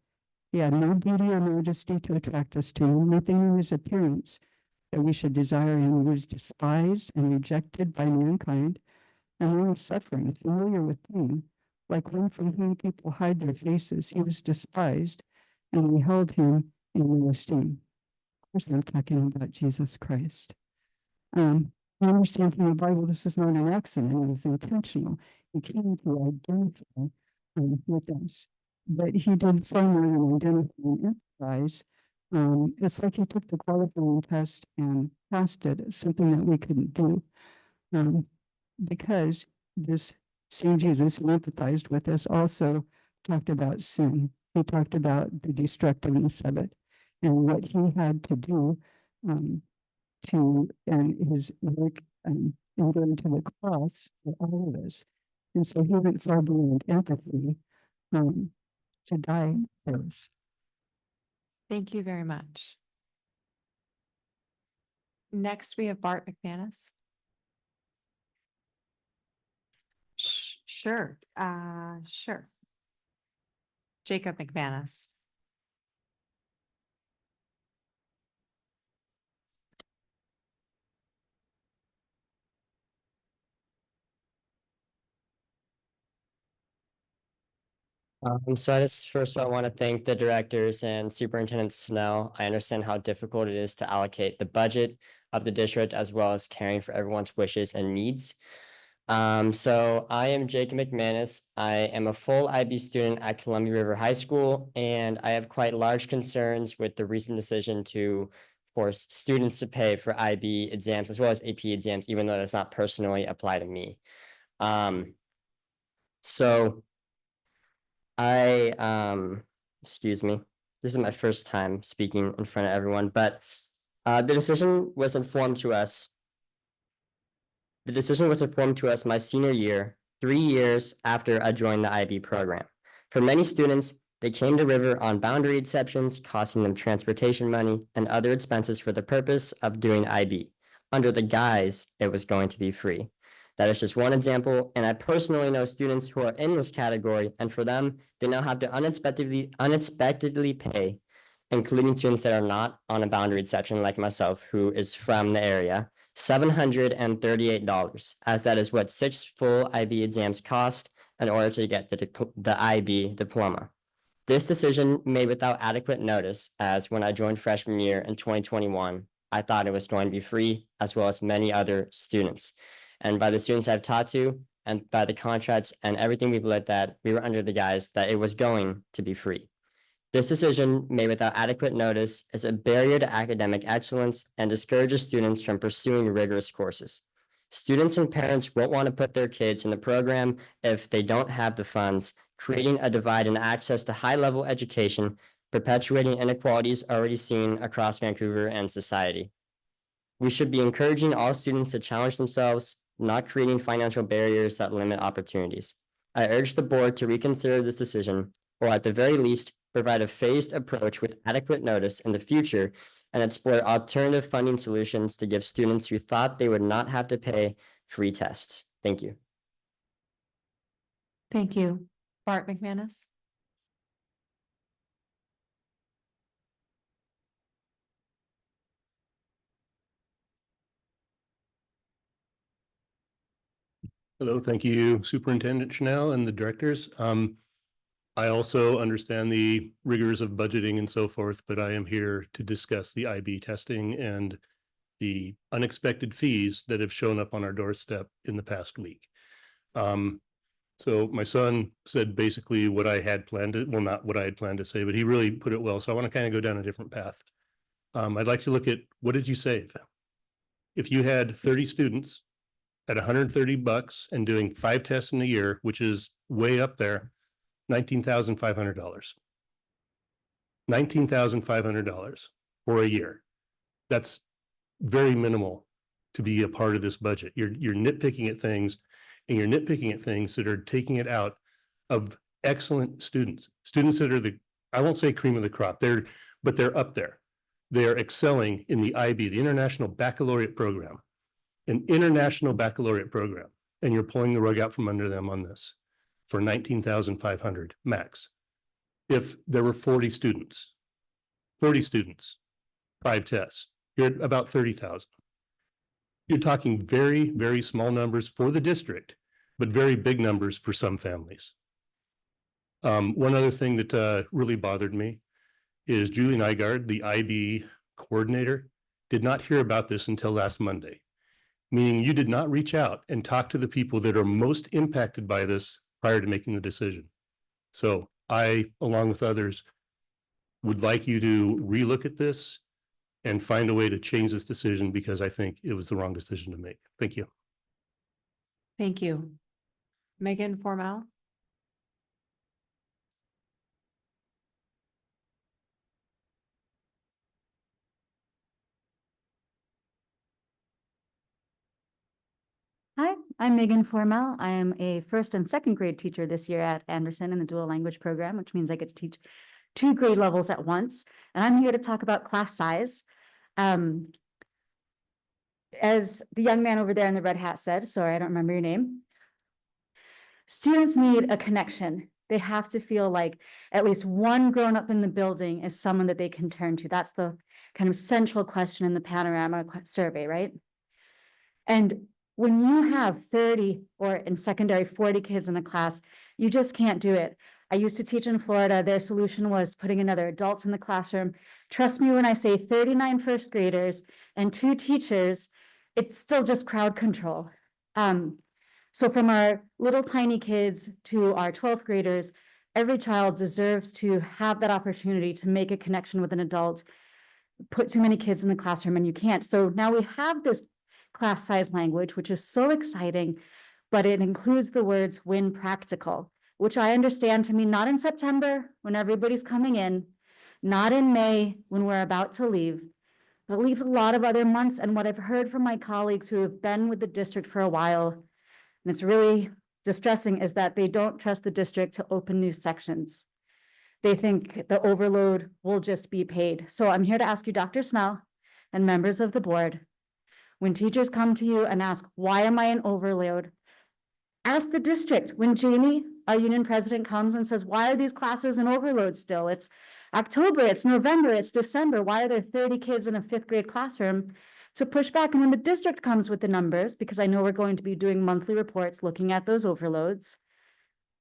He had no beauty or majesty to attract us to him, nothing in his appearance that we should desire him. He was despised and rejected by mankind, and long suffering, familiar with pain, like one from whom people hide their faces. He was despised, and we held him in low esteem. Of course, I'm talking about Jesus Christ. I understand from the Bible this is not an accident, it was intentional. He came to identify with us, but he did far more than identify and empathize. It's like he took the qualifying test and passed it, something that we couldn't do. Because this same Jesus who empathized with us also talked about sin. He talked about the destructiveness of it and what he had to do and his work and going to the cross for all of us. And so he went far beyond empathy to die for us. Thank you very much. Next, we have Bart McManus. Sure. Sure. Jacob McManus. So I just first of all want to thank the directors and Superintendent Snell. I understand how difficult it is to allocate the budget of the district as well as caring for everyone's wishes and needs. So I am Jacob McManus. I am a full IB student at Columbia River High School, and I have quite large concerns with the recent decision to force students to pay for IB exams as well as AP exams, even though it does not personally apply to me. So excuse me, this is my first time speaking in front of everyone, but the decision was informed to us. The decision was informed to us my senior year, 3 years after I joined the IB program. For many students, they came to River on boundary exceptions, costing them transportation money and other expenses for the purpose of doing IB, under the guise it was going to be free. That is just one example, and I personally know students who are in this category, and for them, they now have to unexpectedly pay, including students that are not on a boundary exception like myself, who is from the area, $738, as that is what 6 full IB exams cost in order to get the IB diploma. This decision made without adequate notice, as when I joined freshman year in 2021, I thought it was going to be free, as well as many other students. And by the students I've talked to, and by the contracts and everything we've looked at, we were under the guise that it was going to be free. This decision, made without adequate notice, is a barrier to academic excellence and discourages students from pursuing rigorous courses. Students and parents won't want to put their kids in the program if they don't have the funds, creating a divide in access to high-level education, perpetuating inequalities already seen across Vancouver and society. We should be encouraging all students to challenge themselves, not creating financial barriers that limit opportunities. I urge the board to reconsider this decision, or at the very least, provide a phased approach with adequate notice in the future and explore alternative funding solutions to give students who thought they would not have to pay free tests. Thank you. Thank you. Bart McManus. Hello, thank you, Superintendent Chanel and the directors. I also understand the rigors of budgeting and so forth, but I am here to discuss the IB testing and the unexpected fees that have shown up on our doorstep in the past week. So my son said basically what I had planned to, well, not what I had planned to say, but he really put it well. So I want to kind of go down a different path. I'd like to look at, what did you save? If you had 30 students at $130 and doing 5 tests in a year, which is way up there, $19,500. $19,500 for a year. That's very minimal to be a part of this budget. You're nitpicking at things, and you're nitpicking at things that are taking it out of excellent students, students that are the, I won't say cream of the crop, but they're up there. They're excelling in the IB, the International Baccalaureate Program, an international baccalaureate program, and you're pulling the rug out from under them on this for 19,500 max. If there were 40 students, 5 tests, you're at about 30,000. You're talking very, very small numbers for the district, but very big numbers for some families. One other thing that really bothered me is Julie Nygaard, the IB coordinator, did not hear about this until last Monday, meaning you did not reach out and talk to the people that are most impacted by this prior to making the decision. So I, along with others, would like you to relook at this and find a way to change this decision, because I think it was the wrong decision to make. Thank you. Thank you. Megan Formal. Hi, I'm Megan Formel. I am a first and second grade teacher this year at Anderson in the dual language program, which means I get to teach 2 grade levels at once. And I'm here to talk about class size. As the young man over there in the red hat said, sorry, I don't remember your name. Students need a connection. They have to feel like at least one grown up in the building is someone that they can turn to. That's the kind of central question in the panorama survey, right? And when you have 30 or in secondary 40 kids in a class, you just can't do it. I used to teach in Florida. Their solution was putting another adult in the classroom. Trust me when I say 39 first graders and 2 teachers, it's still just crowd control. So from our little tiny kids to our 12th graders, every child deserves to have that opportunity to make a connection with an adult. Put too many kids in the classroom and you can't. So now we have this class size language, which is so exciting, but it includes the words when practical, which I understand to mean not in September when everybody's coming in, not in May when we're about to leave, but leaves a lot of other months. And what I've heard from my colleagues who have been with the district for a while, and it's really distressing, is that they don't trust the district to open new sections. They think the overload will just be paid. So I'm here to ask you, Dr. Snell and members of the board, when teachers come to you and ask, why am I in overload? Ask the district. When Jamie, our union president, comes and says, why are these classes in overload still? It's October, it's November, it's December. Why are there 30 kids in a 5th grade classroom? To push back. And when the district comes with the numbers, because I know we're going to be doing monthly reports looking at those overloads,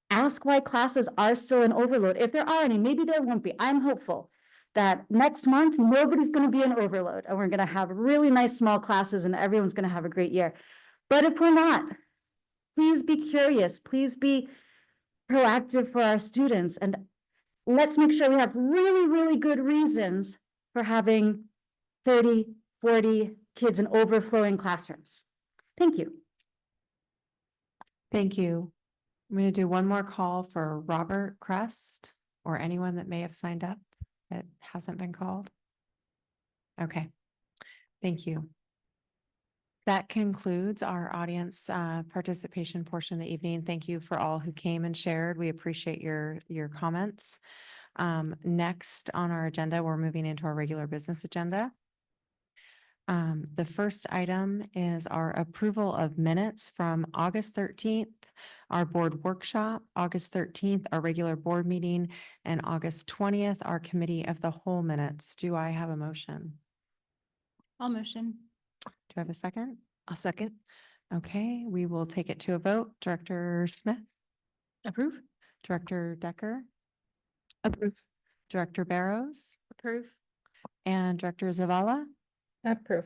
ask why classes are still in overload. If there are any, maybe there won't be. I'm hopeful that next month, nobody's going to be in overload and we're going to have really nice small classes and everyone's going to have a great year. But if we're not, please be curious, please be proactive for our students, and let's make sure we have really, really good reasons for having 30, 40 kids in overflowing classrooms. Thank you. Thank you. I'm going to do one more call for Robert Crest or anyone that may have signed up that hasn't been called. Okay. Thank you. That concludes our audience participation portion of the evening. Thank you for all who came and shared. We appreciate your comments. Next on our agenda, we're moving into our regular business agenda. The first item is our approval of minutes from August 13th, our board workshop, August 13th, our regular board meeting, and August 20th, our committee of the whole minutes. Do I have a motion? I'll motion. Do I have a second? I'll second. Okay, we will take it to a vote. Director Smith, Approve. Director Decker, Approve. Director Barrows, Approve. and Director Zavala. Approve.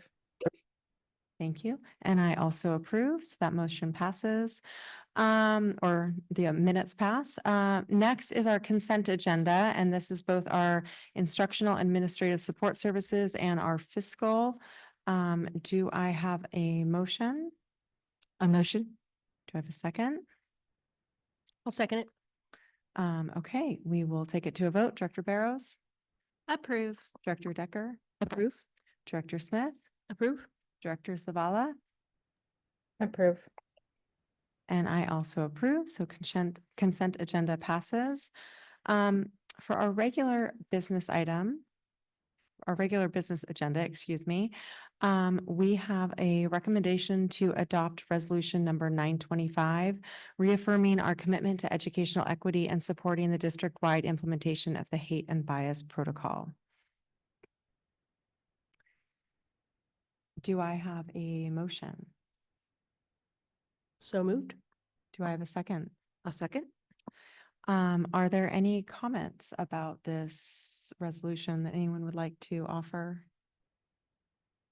Thank you. And I also approve, so that motion passes. Or the minutes pass. Next is our consent agenda, and this is both our instructional administrative support services and our fiscal. Do I have a motion? A motion. Do I have a second? I'll second it. Okay, we will take it to a vote. Director Barrows, Approve. Director Decker, Approve. Director Smith, Approve. Director Zavala, Approve. and I also approve. So consent agenda passes. For our regular business item, our regular business agenda, excuse me, we have a recommendation to adopt resolution number 925, reaffirming our commitment to educational equity and supporting the district-wide implementation of the hate and bias protocol. Do I have a motion? So moved. Do I have a second? A second. Are there any comments about this resolution that anyone would like to offer?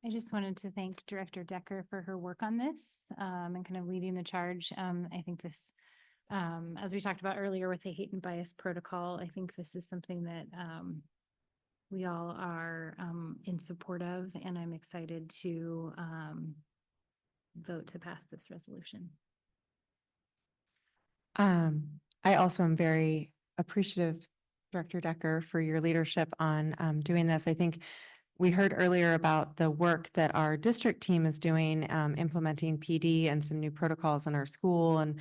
I just wanted to thank Director Decker for her work on this and kind of leading the charge. I think this, as we talked about earlier with the hate and bias protocol, I think this is something that we all are in support of, and I'm excited to vote to pass this resolution. I also am very appreciative, Director Decker, for your leadership on doing this. I think we heard earlier about the work that our district team is doing, implementing PD and some new protocols in our school. And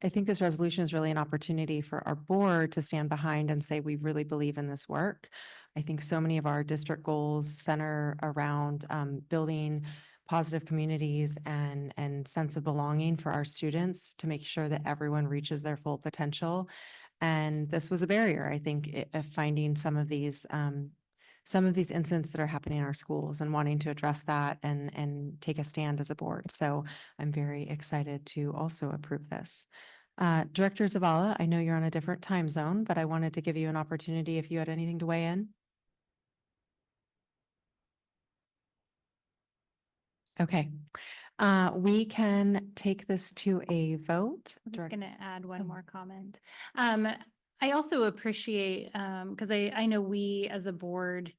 I think this resolution is really an opportunity for our board to stand behind and say, we really believe in this work. I think so many of our district goals center around building positive communities and sense of belonging for our students to make sure that everyone reaches their full potential. And this was a barrier, I think, of finding some of these incidents that are happening in our schools and wanting to address that and take a stand as a board. So I'm very excited to also approve this. Director Zavala, I know you're on a different time zone, but I wanted to give you an opportunity if you had anything to weigh in. Okay, we can take this to a vote. I'm just going to add one more comment. I also appreciate, because I know we as a board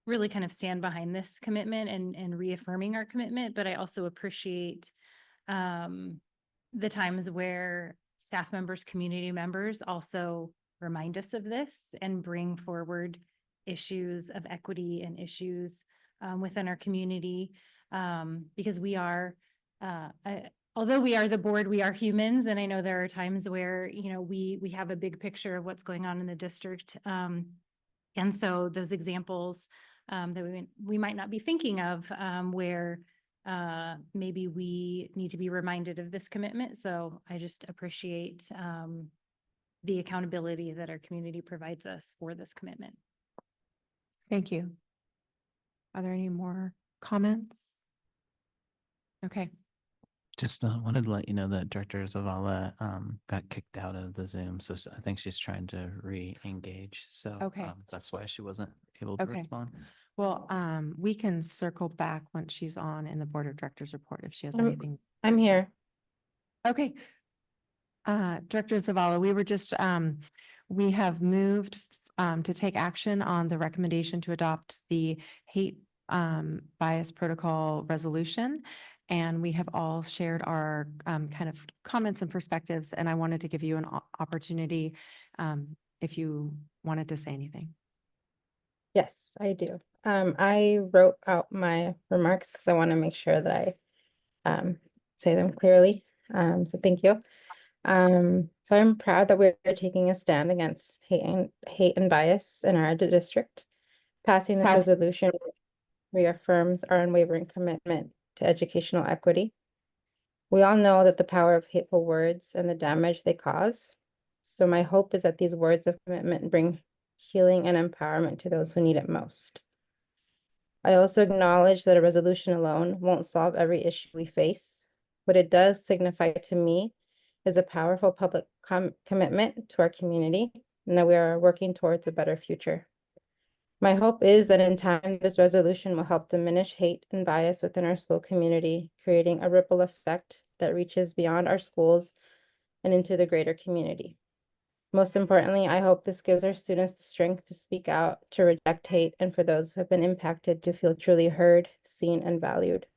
really kind of stand behind this commitment and reaffirming our commitment, but I also appreciate the times where staff members, community members also remind us of this and bring forward issues of equity and issues within our community, because we are, although we are the board, we are humans. And I know there are times where, you know, we have a big picture of what's going on in the district. And so those examples that we might not be thinking of where maybe we need to be reminded of this commitment. So I just appreciate the accountability that our community provides us for this commitment. Thank you. Are there any more comments? Okay. Just wanted to let you know that Director Zavala got kicked out of the Zoom, so I think she's trying to re-engage. So Okay. That's why she wasn't able to Okay. respond. Well, we can circle back once she's on in the Board of Directors report if she has anything. I'm here. Okay. Director Zavala, we were just, we have moved to take action on the recommendation to adopt the hate bias protocol resolution. And we have all shared our kind of comments and perspectives. And I wanted to give you an opportunity if you wanted to say anything. Yes, I do. I wrote out my remarks because I want to make sure that I say them clearly. So thank you. So I'm proud that we're taking a stand against hate and bias in our district. Passing this resolution reaffirms our unwavering commitment to educational equity. We all know that the power of hateful words and the damage they cause. So my hope is that these words of commitment bring healing and empowerment to those who need it most. I also acknowledge that a resolution alone won't solve every issue we face. What it does signify to me is a powerful public commitment to our community and that we are working towards a better future. My hope is that in time, this resolution will help diminish hate and bias within our school community, creating a ripple effect that reaches beyond our schools and into the greater community. Most importantly, I hope this gives our students the strength to speak out, to reject hate, and for those who have been impacted to feel truly heard, seen, and valued.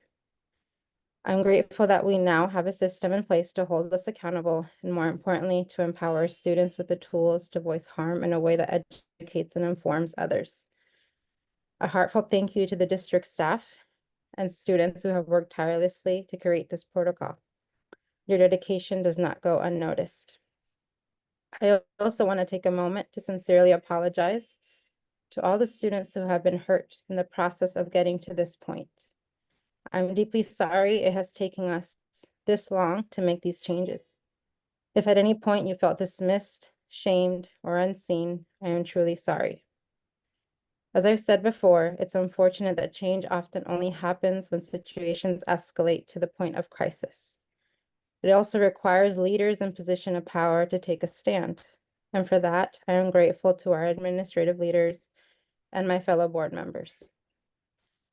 I'm grateful that we now have a system in place to hold us accountable, and more importantly, to empower students with the tools to voice harm in a way that educates and informs others. A heartfelt thank you to the district staff and students who have worked tirelessly to create this protocol. Your dedication does not go unnoticed. I also want to take a moment to sincerely apologize to all the students who have been hurt in the process of getting to this point. I'm deeply sorry it has taken us this long to make these changes. If at any point you felt dismissed, shamed, or unseen, I am truly sorry. As I've said before, it's unfortunate that change often only happens when situations escalate to the point of crisis. It also requires leaders in position of power to take a stand. And for that, I am grateful to our administrative leaders and my fellow board members.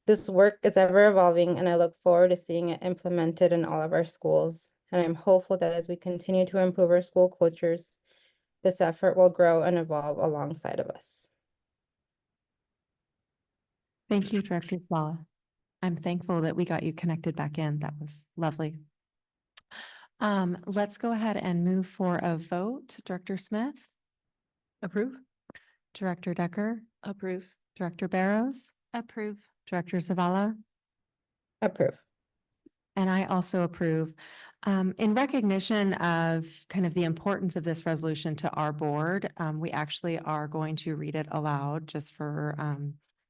This work is ever evolving, and I look forward to seeing it implemented in all of our schools. And I'm hopeful that as we continue to improve our school cultures, this effort will grow and evolve alongside of us. Thank you, Director Zavala. I'm thankful that we got you connected back in. That was lovely. Let's go ahead and move for a vote. Director Smith? Approve. Director Decker? Approve. Director Barrows? Approve. Director Zavala? Approve. And I also approve. In recognition of kind of the importance of this resolution to our board, we actually are going to read it aloud just for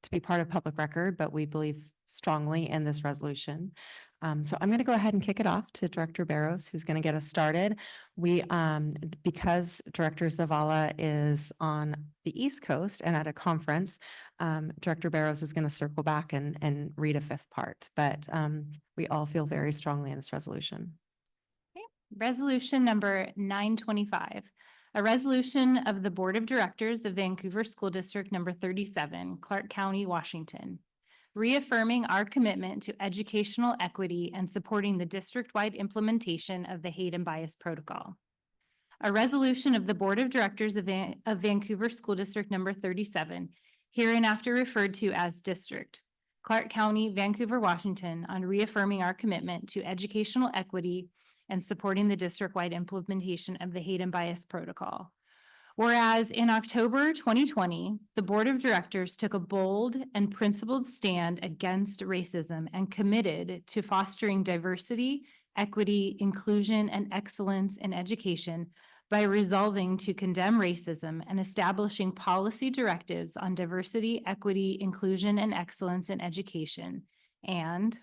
to be part of public record, but we believe strongly in this resolution. So I'm going to go ahead and kick it off to Director Barrows, who's going to get us started. We, because Director Zavala is on the East Coast and at a conference, Director Barrows is going to circle back and read a fifth part, but we all feel very strongly in this resolution. Okay. Resolution number 925. A resolution of the Board of Directors of Vancouver School District number 37, Clark County, Washington, reaffirming our commitment to educational equity and supporting the district-wide implementation of the Hate and Bias Protocol. A resolution of the Board of Directors of Vancouver School District number 37, hereinafter referred to as District, Clark County, Vancouver, Washington, on reaffirming our commitment to educational equity and supporting the district-wide implementation of the Hate and Bias Protocol. Whereas in October 2020, the Board of Directors took a bold and principled stand against racism and committed to fostering diversity, equity, inclusion, and excellence in education by resolving to condemn racism and establishing policy directives on diversity, equity, inclusion, and excellence in education. And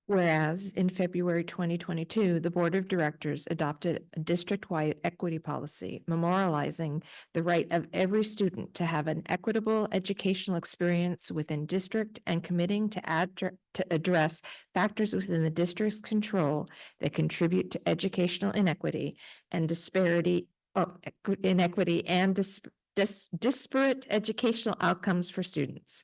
whereas in February 2022, the Board of Directors adopted a district-wide equity policy memorializing the right of every student to have an equitable educational experience within district and committing to address factors within the district's control that contribute to educational inequity and disparity, inequity and disparate educational outcomes for students.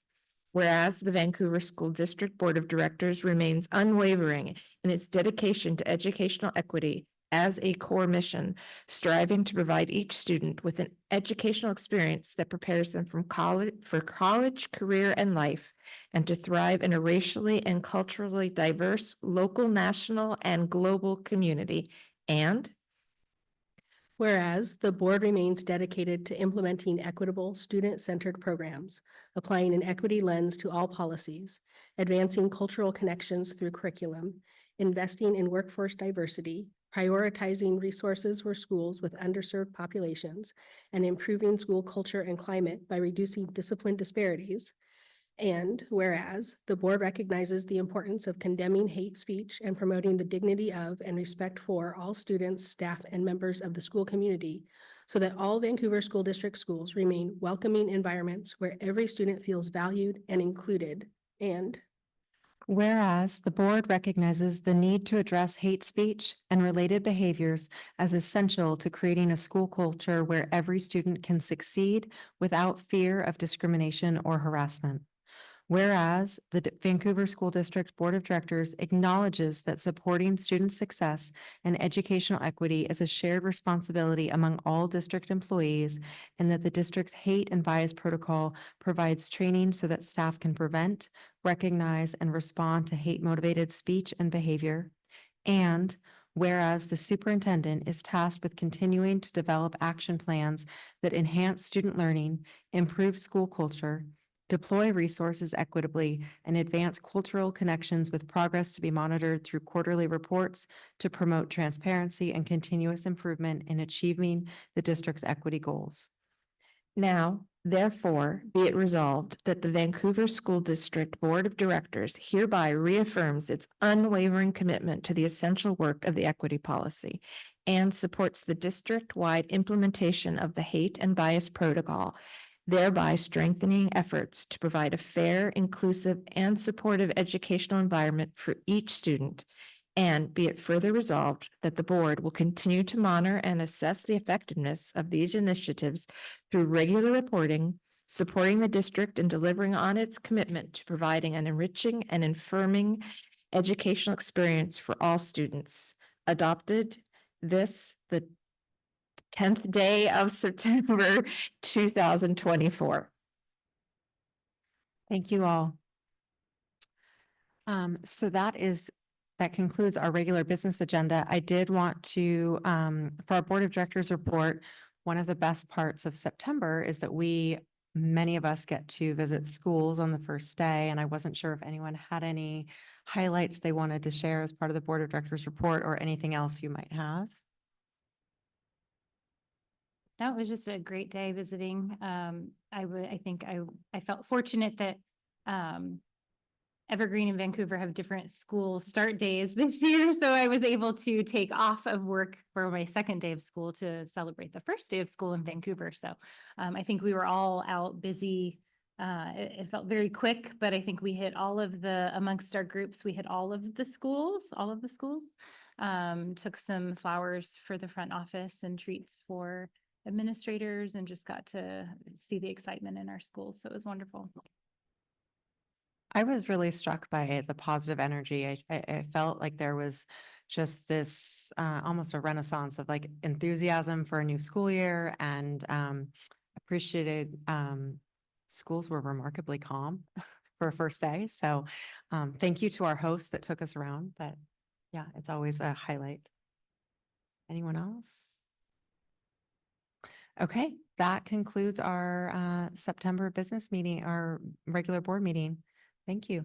Whereas the Vancouver School District Board of Directors remains unwavering in its dedication to educational equity as a core mission, striving to provide each student with an educational experience that prepares them for college, career, and life, and to thrive in a racially and culturally diverse local, national, and global community. And Whereas the board remains dedicated to implementing equitable, student-centered programs, applying an equity lens to all policies, advancing cultural connections through curriculum, investing in workforce diversity, prioritizing resources for schools with underserved populations, and improving school culture and climate by reducing discipline disparities. And whereas the board recognizes the importance of condemning hate speech and promoting the dignity of and respect for all students, staff, and members of the school community, so that all Vancouver School District schools remain welcoming environments where every student feels valued and included. And whereas the board recognizes the need to address hate speech and related behaviors as essential to creating a school culture where every student can succeed without fear of discrimination or harassment. Whereas the Vancouver School District Board of Directors acknowledges that supporting student success and educational equity is a shared responsibility among all district employees, and that the district's hate and bias protocol provides training so that staff can prevent, recognize, and respond to hate-motivated speech and behavior. And whereas the superintendent is tasked with continuing to develop action plans that enhance student learning, improve school culture, deploy resources equitably, and advance cultural connections with progress to be monitored through quarterly reports to promote transparency and continuous improvement in achieving the district's equity goals. Now, therefore, be it resolved that the Vancouver School District Board of Directors hereby reaffirms its unwavering commitment to the essential work of the equity policy and supports the district-wide implementation of the hate and bias protocol, thereby strengthening efforts to provide a fair, inclusive, and supportive educational environment for each student. And be it further resolved that the board will continue to monitor and assess the effectiveness of these initiatives through regular reporting, supporting the district in delivering on its commitment to providing an enriching and affirming educational experience for all students. Adopted the 10th day of September 2024. Thank you all. So that concludes our regular business agenda. I did want to, for our Board of Directors report, one of the best parts of September is that many of us get to visit schools on the first day, and I wasn't sure if anyone had any highlights they wanted to share as part of the Board of Directors report or anything else you might have. No, it was just a great day visiting. I think I felt fortunate that Evergreen and Vancouver have different school start days this year. So I was able to take off of work for my second day of school to celebrate the first day of school in Vancouver. So I think we were all out busy. It felt very quick, but I think we hit amongst our groups, we hit all of the schools. Took some flowers for the front office and treats for administrators, and just got to see the excitement in our schools. So it was wonderful. I was really struck by the positive energy. I felt like there was just this almost a renaissance of like enthusiasm for a new school year, and appreciated schools were remarkably calm for a first day. So thank you to our hosts that took us around. But yeah, it's always a highlight. Anyone else? Okay, that concludes our September business meeting, our regular board meeting. Thank you.